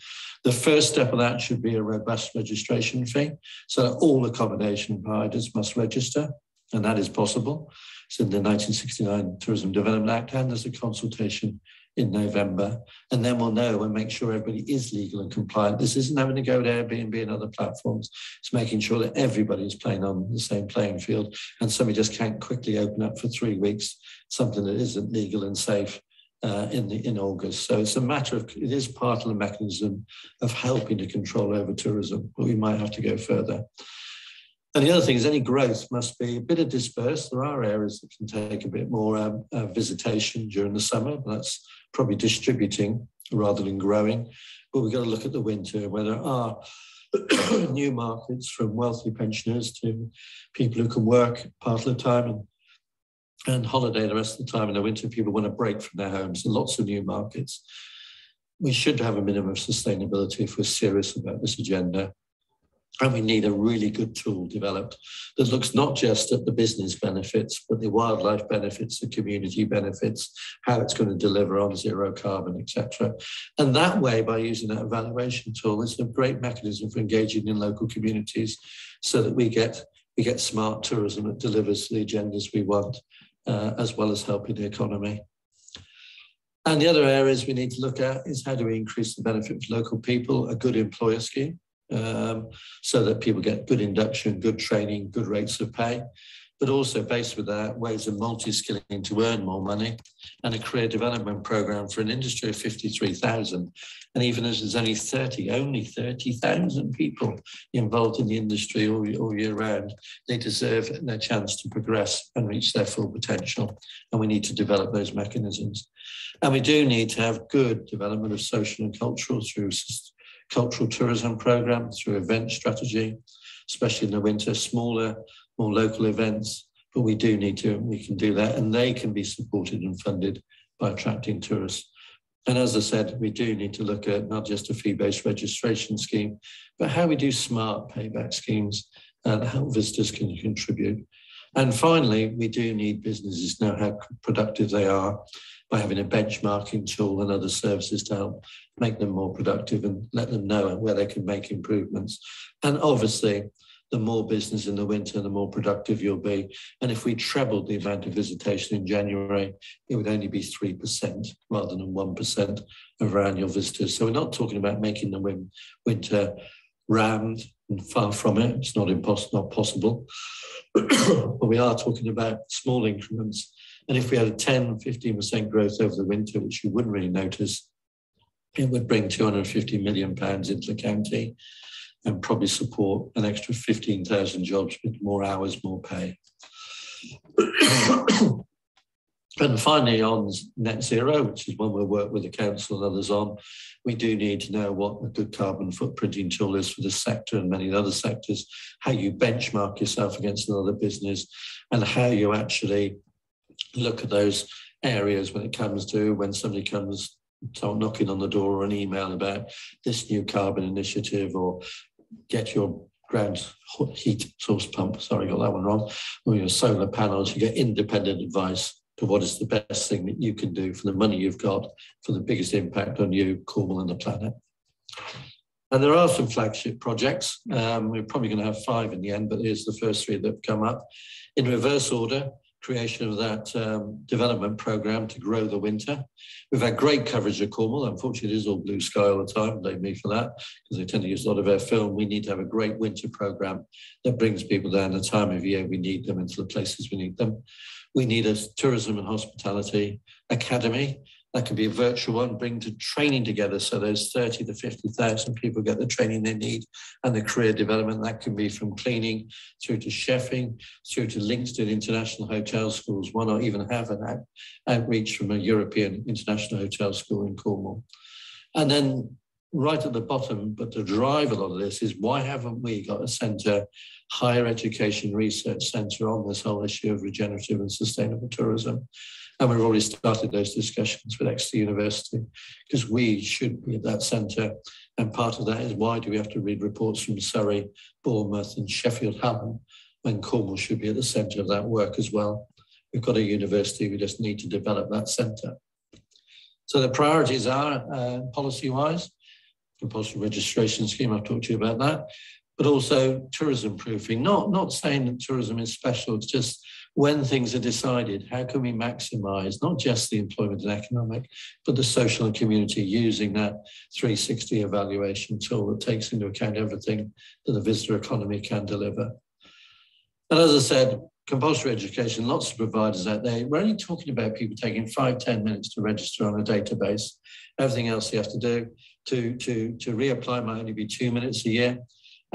The first step of that should be a robust registration fee. So all accommodation providers must register, and that is possible. It's in the 1969 Tourism Development Act, and there's a consultation in November, and then we'll know and make sure everybody is legal and compliant. This isn't having to go to Airbnb and other platforms. It's making sure that everybody is playing on the same playing field, and somebody just can't quickly open up for 3 weeks something that isn't legal and safe in August. So it's a matter of, it is part of the mechanism of helping to control over tourism, but we might have to go further. And the other thing is any growth must be a bit of dispersed. There are areas that can take a bit more visitation during the summer, but that's probably distributing rather than growing. But we've got to look at the winter, where there are new markets from wealthy pensioners to people who can work part of the time and holiday the rest of the time. In the winter, people want a break from their homes, and lots of new markets. We should have a minimum of sustainability if we're serious about this agenda. And we need a really good tool developed that looks not just at the business benefits, but the wildlife benefits, the community benefits, how it's going to deliver on zero carbon, etc. And that way, by using that evaluation tool, it's a great mechanism for engaging in local communities so that we get smart tourism that delivers the agendas we want, as well as helping the economy. And the other areas we need to look at is how do we increase the benefit for local people, a good employer scheme. So that people get good induction, good training, good rates of pay, but also based with that, ways of multi-skilling to earn more money, and a career development program for an industry of 53,000. And even as there's only 30,000 people involved in the industry all year round, they deserve their chance to progress and reach their full potential. And we need to develop those mechanisms. And we do need to have good development of social and cultural through cultural tourism program, through event strategy, especially in the winter, smaller, more local events, but we can do that, and they can be supported and funded by attracting tourists. And as I said, we do need to look at not just a fee-based registration scheme, but how we do smart payback schemes and how visitors can contribute. And finally, we do need businesses to know how productive they are by having a benchmarking tool and other services to help make them more productive and let them know where they can make improvements. And obviously, the more business in the winter, the more productive you'll be. And if we trebled the amount of visitation in January, it would only be 3% rather than 1% of our annual visitors. So we're not talking about making the winter rammed, and far from it. It's not possible. But we are talking about small increments. And if we had a 10, 15% growth over the winter, which you wouldn't really notice, it would bring £250 million into the county and probably support an extra 15,000 jobs with more hours, more pay. And finally, on net zero, which is one we'll work with the council and others on, we do need to know what a good carbon footprinting tool is for this sector and many other sectors, how you benchmark yourself against another business, and how you actually look at those areas when it comes to when somebody comes knocking on the door or an email about this new carbon initiative, or get your ground heat source pump, sorry, got that one wrong, or your solar panels, you get independent advice to what is the best thing that you can do for the money you've got for the biggest impact on you, Cornwall and the planet. And there are some flagship projects. We're probably going to have 5 in the end, but here's the first 3 that have come up. In reverse order, creation of that development programme to grow the winter. We've had great coverage of Cornwall. Unfortunately, it is all blue sky all the time. Blame me for that, because they tend to use a lot of our film. We need to have a great winter programme that brings people down the time of year we need them into the places we need them. We need a tourism and hospitality academy. That can be a virtual one, bring the training together so those 30 to 50,000 people get the training they need and the career development. That can be from cleaning through to chefing, through to links to international hotel schools. Why not even have an outreach from a European international hotel school in Cornwall? And then right at the bottom, but to drive a lot of this, is why haven't we got a centre, higher education research centre on this whole issue of regenerative and sustainable tourism? And we've already started those discussions with Exeter University, because we should be at that centre. And part of that is, why do we have to read reports from Surrey, Bournemouth and Sheffield Hallam when Cornwall should be at the centre of that work as well? We've got a university, we just need to develop that centre. So the priorities are policy-wise, compulsory registration scheme, I've talked to you about that, but also tourism proofing. Not saying that tourism is special, it's just when things are decided, how can we maximise not just the employment and economic, but the social and community, using that 360 evaluation tool that takes into account everything that the visitor economy can deliver. And as I said, compulsory education, lots of providers out there. We're only talking about people taking 5-10 minutes to register on a database. Everything else you have to do to reapply might only be 2 minutes a year.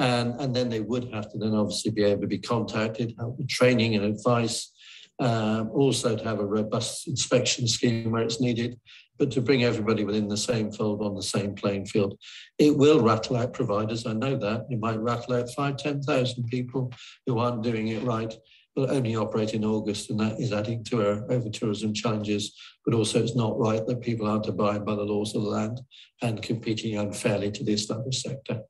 And then they would have to then obviously be able to be contacted, help with training and advice, also to have a robust inspection scheme where it's needed, but to bring everybody within the same fold on the same playing field. It will rattle out providers, I know that. It might rattle out 5,000-10,000 people who aren't doing it right, but only operate in August, and that is adding to our over-tourism challenges. But also it's not right that people aren't abiding by the laws of the land and competing unfairly to the established sector.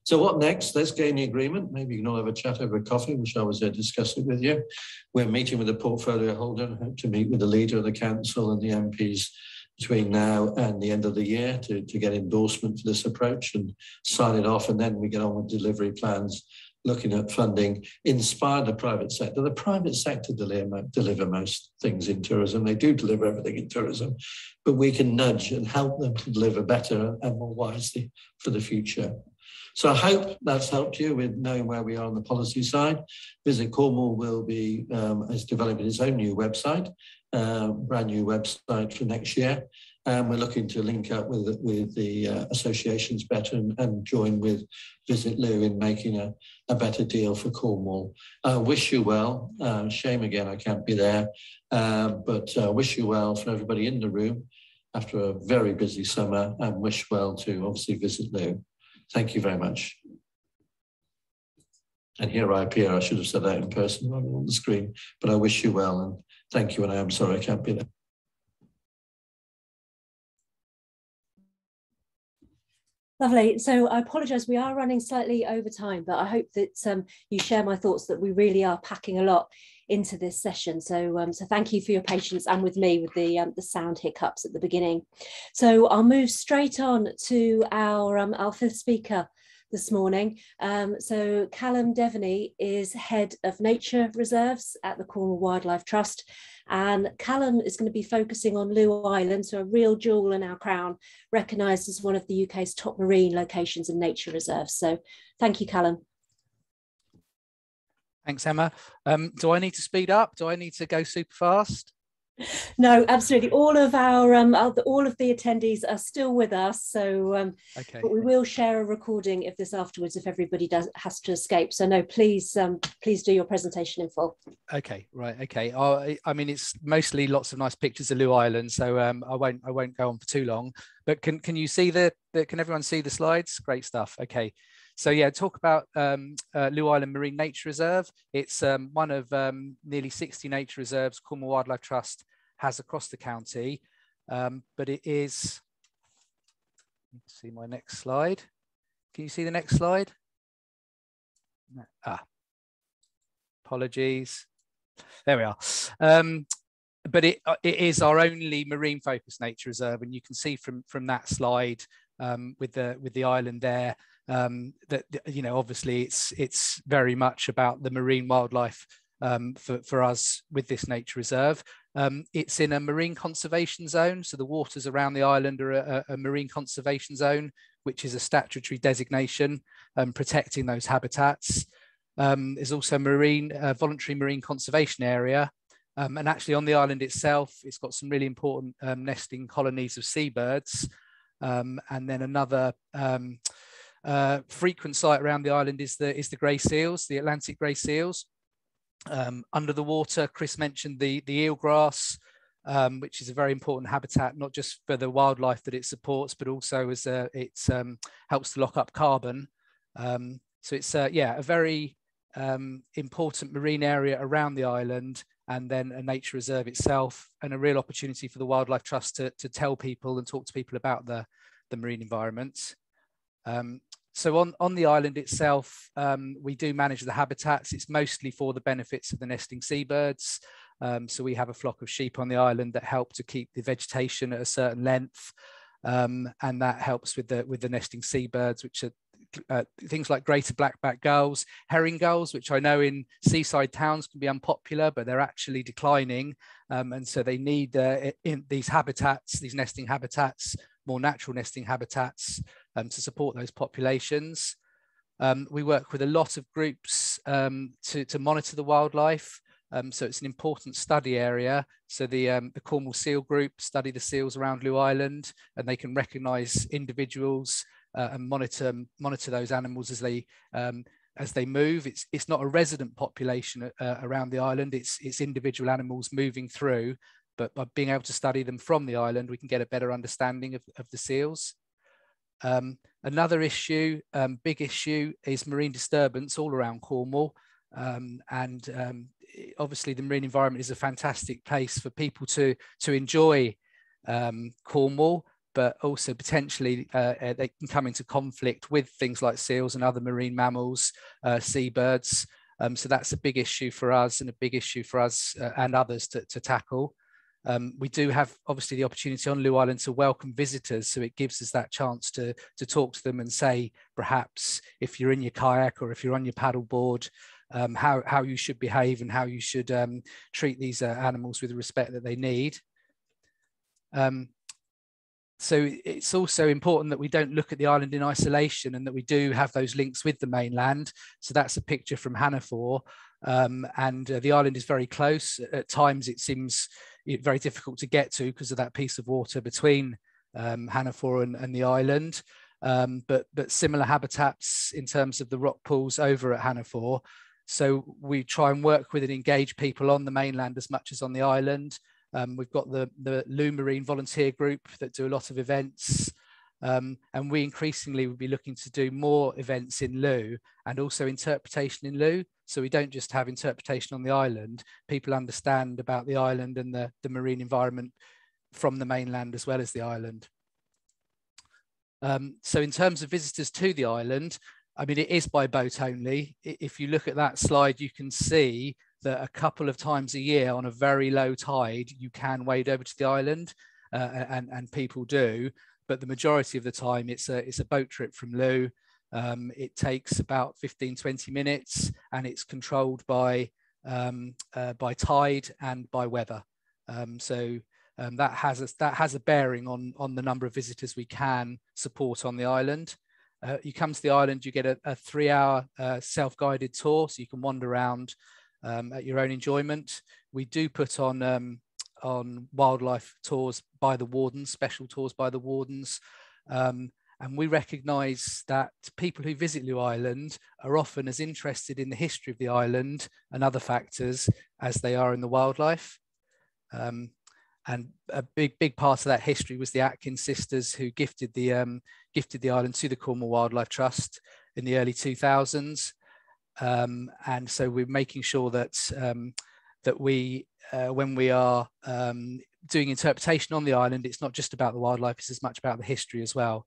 So what next? Let's gain the agreement. Maybe you can all have a chat over a coffee, which I was there to discuss it with you. We're meeting with the portfolio holder and hope to meet with the leader of the council and the MPs between now and the end of the year to get endorsement for this approach and sign it off. And then we get on with delivery plans, looking at funding, inspire the private sector. The private sector deliver most things in tourism. They do deliver everything in tourism, but we can nudge and help them to deliver better and more wisely for the future. So I hope that's helped you with knowing where we are on the policy side. Visit Cornwall will be is developing its own new website, brand new website for next year. And we're looking to link up with the associations better and join with Visit Looe in making a better deal for Cornwall. Wish you well. Shame again I can't be there, but wish you well for everybody in the room after a very busy summer, and wish well to obviously Visit Looe. Thank you very much. And here I appear. I should have said that in person rather than on the screen, but I wish you well and thank you, and I am sorry I can't be there. Lovely. So I apologise, we are running slightly over time, but I hope that you share my thoughts that we really are packing a lot into this session. So thank you for your patience, and with me with the sound hiccups at the beginning. So I'll move straight on to our fifth speaker this morning. So Callum Devaney is Head of Nature Reserves at the Cornwall Wildlife Trust. And Callum is going to be focusing on Looe Island, so a real jewel in our crown, recognised as one of the UK's top marine locations and nature reserves. So thank you, Callum. Thanks, Emma. Do I need to speed up? Do I need to go super fast? No, absolutely. All of all of the attendees are still with us. So, okay. But we will share a recording of this afterwards if everybody has to escape. So, no, please do your presentation in full. Okay, right. Okay. I mean, it's mostly lots of nice pictures of Looe Island, so I won't go on for too long. But can you see can everyone see the slides? Great stuff. Okay. So yeah, talk about Looe Island Marine Nature Reserve. It's one of nearly 60 nature reserves Cornwall Wildlife Trust has across the county, but it is, let's see my next slide. Can you see the next slide? Apologies. There we are. But it is our only marine focused nature reserve, and you can see from that slide with the island there that, you know, obviously it's very much about the marine wildlife for us with this nature reserve. It's in a marine conservation zone, so the waters around the island are a marine conservation zone, which is a statutory designation protecting those habitats. There's also a voluntary marine conservation area. And actually on the island itself, it's got some really important nesting colonies of seabirds. And then another frequent site around the island is the grey seals, the Atlantic grey seals. Under the water, Chris mentioned the eelgrass, which is a very important habitat, not just for the wildlife that it supports, but also as it helps to lock up carbon. So it's a very important marine area around the island, and then a nature reserve itself, and a real opportunity for the Wildlife Trust to tell people and talk to people about the marine environment. So on the island itself, we do manage the habitats. It's mostly for the benefits of the nesting seabirds. So we have a flock of sheep on the island that help to keep the vegetation at a certain length, and that helps with the nesting seabirds, which are things like greater blackback gulls, herring gulls, which I know in seaside towns can be unpopular, but they're actually declining. And so they need in these habitats, these nesting habitats, more natural nesting habitats to support those populations. We work with a lot of groups to monitor the wildlife. So it's an important study area. So the Cornwall Seal Group study the seals around Looe Island, and they can recognise individuals and monitor those animals as they move. It's not a resident population around the island. It's individual animals moving through, but by being able to study them from the island, we can get a better understanding of the seals. Another issue, big issue, is marine disturbance all around Cornwall. Obviously the marine environment is a fantastic place for people to enjoy Cornwall, but also potentially they can come into conflict with things like seals and other marine mammals, seabirds. So that's a big issue for us, and a big issue for us and others to tackle. We do have obviously the opportunity on Looe Island to welcome visitors, so it gives us that chance to talk to them and say, perhaps if you're in your kayak or if you're on your paddleboard, how you should behave and how you should treat these animals with the respect that they need. So it's also important that we don't look at the island in isolation, and that we do have those links with the mainland. So that's a picture from Hannaford, and the island is very close. At times it seems very difficult to get to because of that piece of water between Hannaford and the island, but similar habitats in terms of the rock pools over at Hannaford. So we try and work with and engage people on the mainland as much as on the island. We've got the Looe Marine Volunteer Group that do a lot of events, and we increasingly will be looking to do more events in Looe and also interpretation in Looe. So we don't just have interpretation on the island, people understand about the island and the marine environment from the mainland as well as the island. So in terms of visitors to the island, I mean, it is by boat only. If you look at that slide, you can see that a couple of times a year on a very low tide, you can wade over to the island, and people do. But the majority of the time, it's a boat trip from Looe. It takes about 15-20 minutes, and it's controlled by tide and by weather. That has a bearing on the number of visitors we can support on the island. You come to the island, you get a 3-hour self-guided tour, so you can wander around at your own enjoyment. We do put on wildlife tours by the wardens, special tours by the wardens. And we recognise that people who visit Looe Island are often as interested in the history of the island and other factors as they are in the wildlife. And a big part of that history was the Atkins sisters, who gifted the island to the Cornwall Wildlife Trust in the early 2000s. And so we're making sure that we, when we are doing interpretation on the island, it's not just about the wildlife; it's as much about the history as well.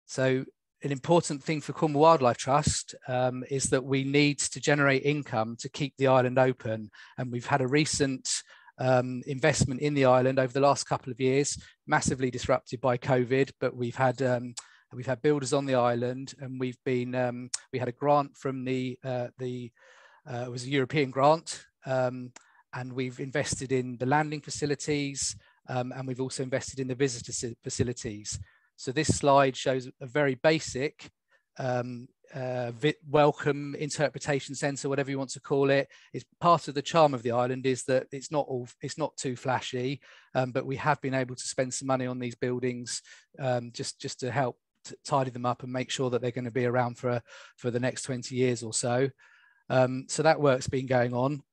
So an important thing for Cornwall Wildlife Trust is that we need to generate income to keep the island open, and we've had a recent investment in the island over the last couple of years, massively disrupted by COVID, but we've had builders on the island, and we had a grant from it was a European grant, and we've invested in the landing facilities, and we've also invested in the visitor facilities. So this slide shows a very basic welcome interpretation centre, whatever you want to call it. It's part of the charm of the island is that it's not too flashy, but we have been able to spend some money on these buildings just to help tidy them up and make sure that they're going to be around for the next 20 years or so. So that work's been going on.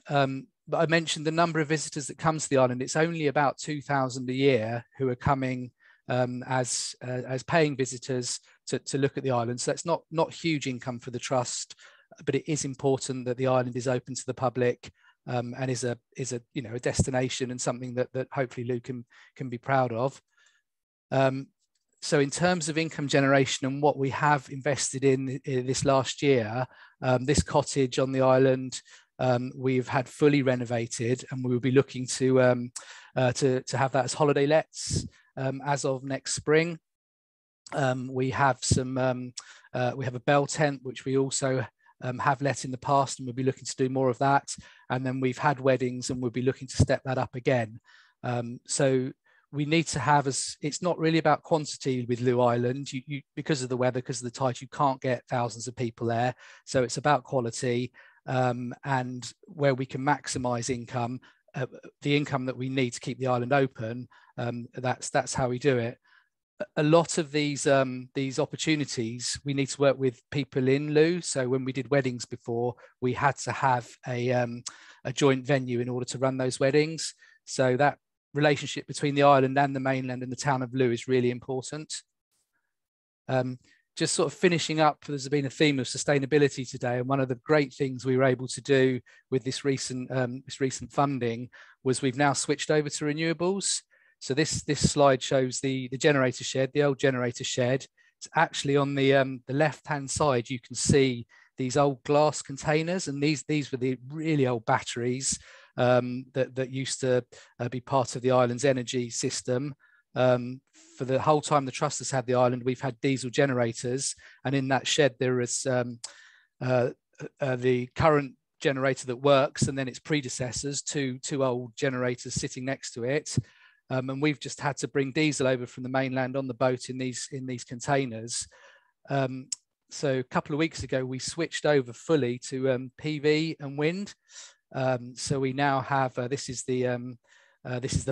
But I mentioned the number of visitors that come to the island. It's only about 2,000 a year who are coming as paying visitors to look at the island. So that's not huge income for the trust, but it is important that the island is open to the public and is a destination and something that hopefully Looe can be proud of. So in terms of income generation and what we have invested in this last year, this cottage on the island, we've had fully renovated, and we will be looking to have that as holiday lets as of next spring. We have a bell tent which we also have let in the past, and we'll be looking to do more of that. And then we've had weddings, and we'll be looking to step that up again. So we need to have it's not really about quantity with Looe Island. You because of the weather, because of the tide, you can't get thousands of people there. So it's about quality, and where we can maximise income, the income that we need to keep the island open. That's how we do it. A lot of these opportunities, we need to work with people in Looe. So when we did weddings before, we had to have a joint venue in order to run those weddings. So that relationship between the island and the mainland and the town of Looe is really important. Just sort of finishing up, there's been a theme of sustainability today, and one of the great things we were able to do with this recent funding was we've now switched over to renewables. So this slide shows the generator shed, the old generator shed. It's actually on the left-hand side. You can see these old glass containers, and these were the really old batteries that used to be part of the island's energy system. For the whole time the trust has had the island, we've had diesel generators, and in that shed there is the current generator that works, and then its predecessors, two old generators sitting next to it. And we've just had to bring diesel over from the mainland on the boat in these containers. So a couple of weeks ago, we switched over fully to PV and wind. So we now have this is the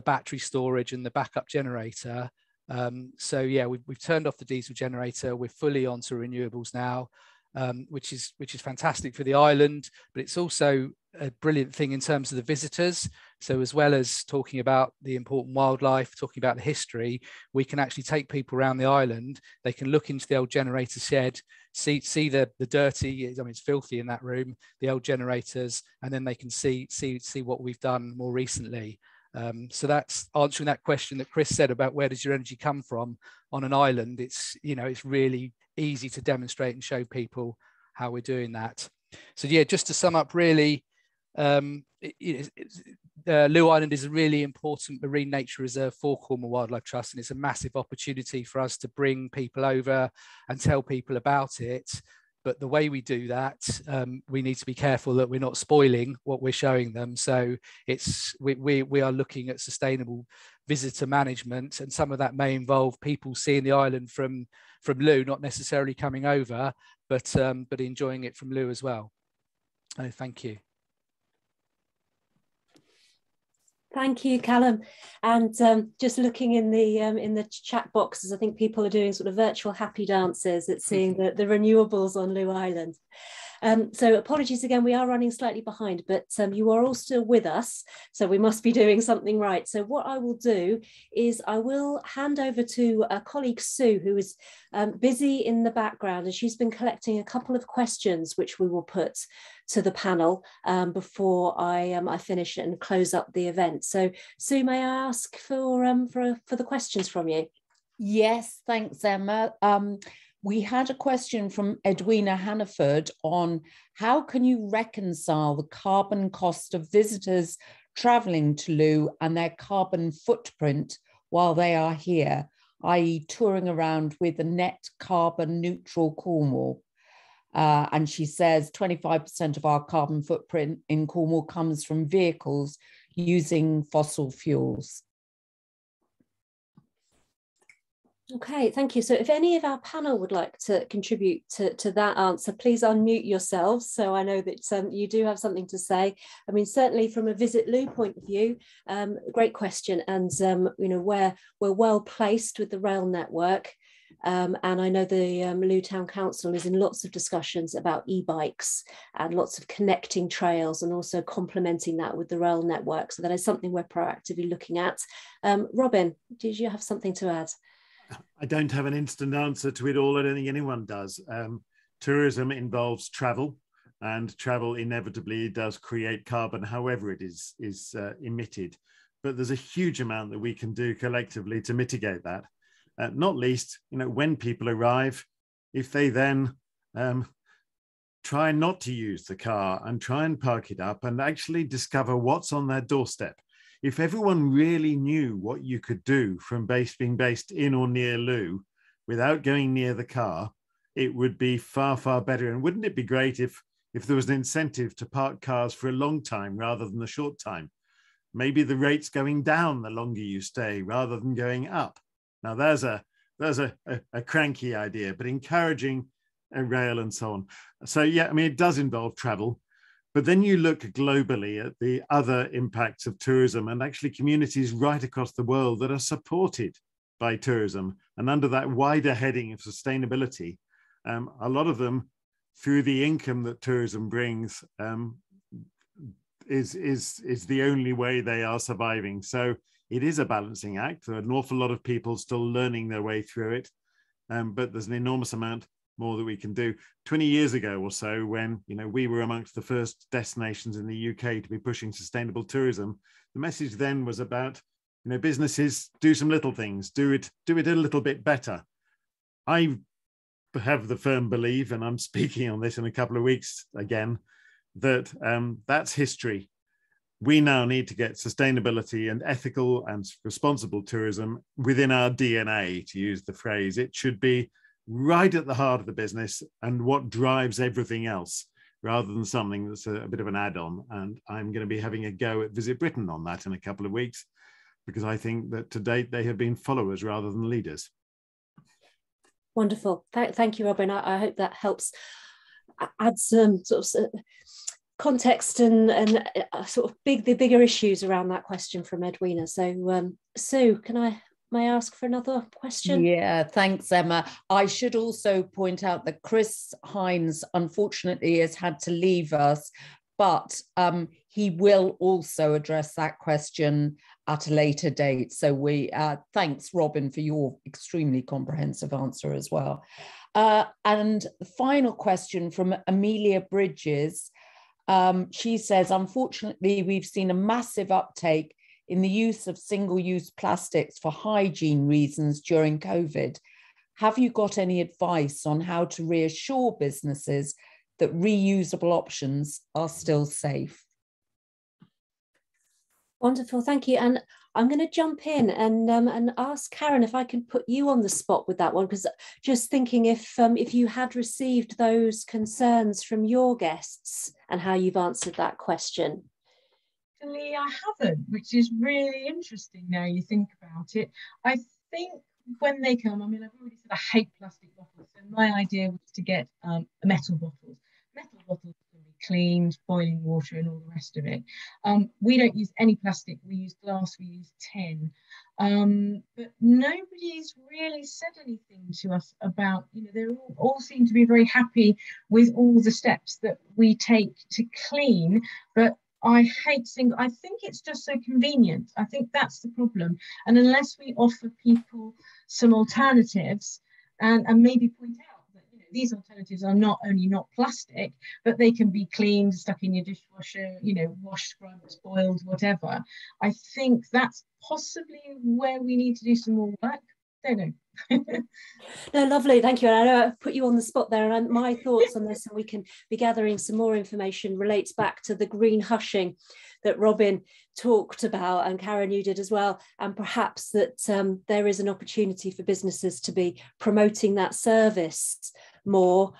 battery storage and the backup generator. So yeah, we've turned off the diesel generator. We're fully onto renewables now, which is fantastic for the island, but it's also a brilliant thing in terms of the visitors. So as well as talking about the important wildlife, talking about the history, we can actually take people around the island. They can look into the old generator shed, see the dirty, I mean, it's filthy in that room, the old generators, and then they can see what we've done more recently. So that's answering that question that Chris said about where does your energy come from on an island. It's really easy to demonstrate and show people how we're doing that. So yeah, just to sum up really, Looe Island is a really important marine nature reserve for Cornwall Wildlife Trust, and it's a massive opportunity for us to bring people over and tell people about it. But the way we do that, we need to be careful that we're not spoiling what we're showing them. So we are looking at sustainable visitor management, and some of that may involve people seeing the island from Looe, not necessarily coming over, but enjoying it from Looe as well. Oh, thank you. Thank you, Callum. And just looking in the chat boxes, I think people are doing sort of virtual happy dances at seeing the renewables on Looe Island. So apologies again, we are running slightly behind, but you are all still with us, so we must be doing something right. So what I will do is I will hand over to a colleague, Sue, who is busy in the background, and she's been collecting a couple of questions which we will put to the panel before I finish and close up the event. So Sue, may I ask for the questions from you? Yes, thanks, Emma. We had a question from Edwina Hannaford on how can you reconcile the carbon cost of visitors travelling to Looe and their carbon footprint while they are here, i.e. touring around with a net carbon neutral Cornwall. And she says 25% of our carbon footprint in Cornwall comes from vehicles using fossil fuels. Okay, thank you. So if any of our panel would like to contribute to that answer, please unmute yourselves so I know that you do have something to say. I mean, certainly from a Visit Looe point of view, great question. And, you know, we're well placed with the rail network. And I know the Looe Town Council is in lots of discussions about e-bikes and lots of connecting trails and also complementing that with the rail network. So that is something we're proactively looking at. Robin, did you have something to add? I don't have an instant answer to it all. I don't think anyone does. Tourism involves travel, and travel inevitably does create carbon, however it is emitted. But there's a huge amount that we can do collectively to mitigate that. Not least, you know, when people arrive, if they then try not to use the car and try and park it up and actually discover what's on their doorstep. If everyone really knew what you could do from being based in or near Looe without going near the car, it would be far, far better. And wouldn't it be great if there was an incentive to park cars for a long time rather than a short time? Maybe the rate's going down the longer you stay rather than going up. Now there's a cranky idea, but encouraging a rail and so on. So yeah, I mean, it does involve travel. But then you look globally at the other impacts of tourism and actually communities right across the world that are supported by tourism. And under that wider heading of sustainability, a lot of them, through the income that tourism brings, is the only way they are surviving. So it is a balancing act. There are an awful lot of people still learning their way through it, but there's an enormous amount more that we can do. 20 years ago or so, when we were amongst the first destinations in the UK to be pushing sustainable tourism, the message then was about businesses do some little things, do it a little bit better. I have the firm belief, and I'm speaking on this in a couple of weeks again, that that's history. We now need to get sustainability and ethical and responsible tourism within our DNA, to use the phrase. It should be right at the heart of the business and what drives everything else, rather than something that's a bit of an add-on. And I'm going to be having a go at Visit Britain on that in a couple of weeks, because I think that to date they have been followers rather than leaders. Wonderful. Thank you, Robin. I hope that helps add some sort of context and sort of the bigger issues around that question from Edwina. So Sue, may I ask for another question? Yeah, thanks, Emma. I should also point out that Chris Hines, unfortunately, has had to leave us, but he will also address that question at a later date. So thanks, Robin, for your extremely comprehensive answer as well. And the final question from Amelia Bridges. She says, unfortunately, we've seen a massive uptake in the use of single-use plastics for hygiene reasons during COVID. Have you got any advice on how to reassure businesses that reusable options are still safe? Wonderful, thank you. And I'm going to jump in and ask Karen if I can put you on the spot with that one, because just thinking if you had received those concerns from your guests and how you've answered that question. Actually, I haven't, which is really interesting now you think about it. I think when they come, I mean, I've already said I hate plastic bottles, so my idea was to get metal bottles. Metal bottles can be cleaned, boiling water and all the rest of it. We don't use any plastic, we use glass, we use tin. But nobody's really said anything to us about, you know, they all seem to be very happy with all the steps that we take to clean, but I hate single. I think it's just so convenient. I think that's the problem. And unless we offer people some alternatives and maybe point out that, you know, these alternatives are not only not plastic, but they can be cleaned, stuck in your dishwasher, you know, washed, scrubbed, boiled, whatever. I think that's possibly where we need to do some more work. Don't know. No, lovely, thank you. And I know I've put you on the spot there, and my thoughts on this, and we can be gathering some more information, relates back to the green hushing that Robin talked about, and Karen, you did as well, and perhaps that there is an opportunity for businesses to be promoting that service more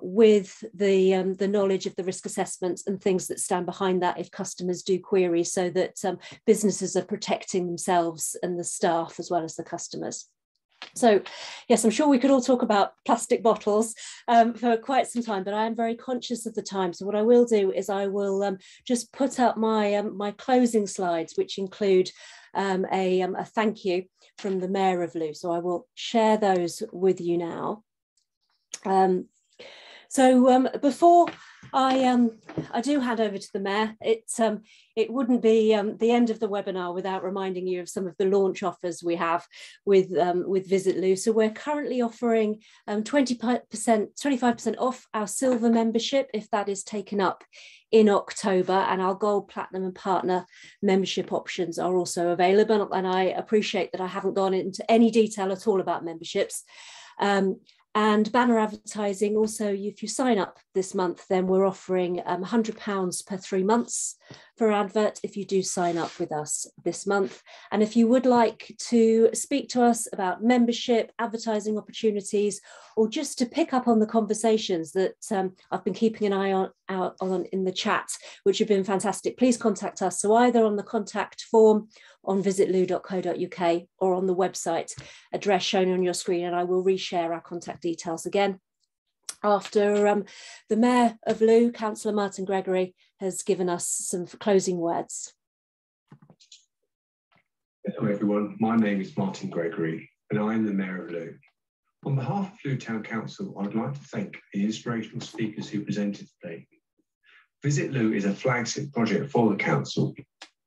with the knowledge of the risk assessments and things that stand behind that if customers do query, so that businesses are protecting themselves and the staff as well as the customers. So yes, I'm sure we could all talk about plastic bottles for quite some time, but I am very conscious of the time. So what I will do is I will just put up my my closing slides, which include a thank you from the Mayor of Looe. So I will share those with you now. Before I do hand over to the Mayor, it wouldn't be the end of the webinar without reminding you of some of the launch offers we have with Visit Looe. So we're currently offering 25% off our silver membership if that is taken up in October, and our gold, platinum and partner membership options are also available. And I appreciate that I haven't gone into any detail at all about memberships. And banner advertising also, if you sign up this month, then we're offering £100 per 3 months for advert if you do sign up with us this month. And if you would like to speak to us about membership, advertising opportunities, or just to pick up on the conversations that I've been keeping an eye on in the chat, which have been fantastic, please contact us. So either on the contact form on visitlooe.co.uk or on the website address shown on your screen, and I will reshare our contact details again after the Mayor of Looe, Councillor Martin Gregory, has given us some closing words. Hello everyone, my name is Martin Gregory and I am the Mayor of Looe. On behalf of Looe Town Council, I'd like to thank the inspirational speakers who presented today. Visit Looe is a flagship project for the council,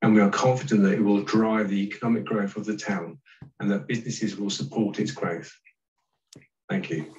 and we are confident that it will drive the economic growth of the town and that businesses will support its growth. Thank you.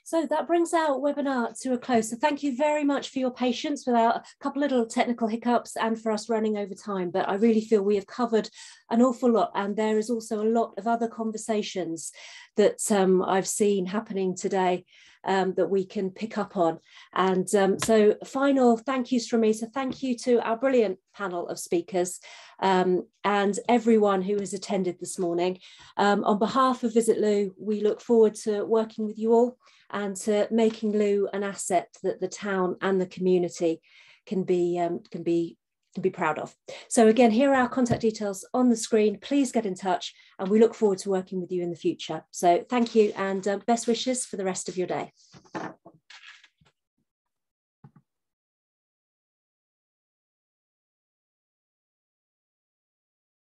So that brings our webinar to a close. So thank you very much for your patience without a couple of little technical hiccups and for us running over time. But I really feel we have covered an awful lot. And there is also a lot of other conversations that I've seen happening today that we can pick up on. And so final thank yous from me. So thank you to our brilliant panel of speakers and everyone who has attended this morning. On behalf of Visit Looe, we look forward to working with you all and to making Looe an asset that the town and the community can be proud of. So again, here are our contact details on the screen. Please get in touch and we look forward to working with you in the future. So thank you and best wishes for the rest of your day.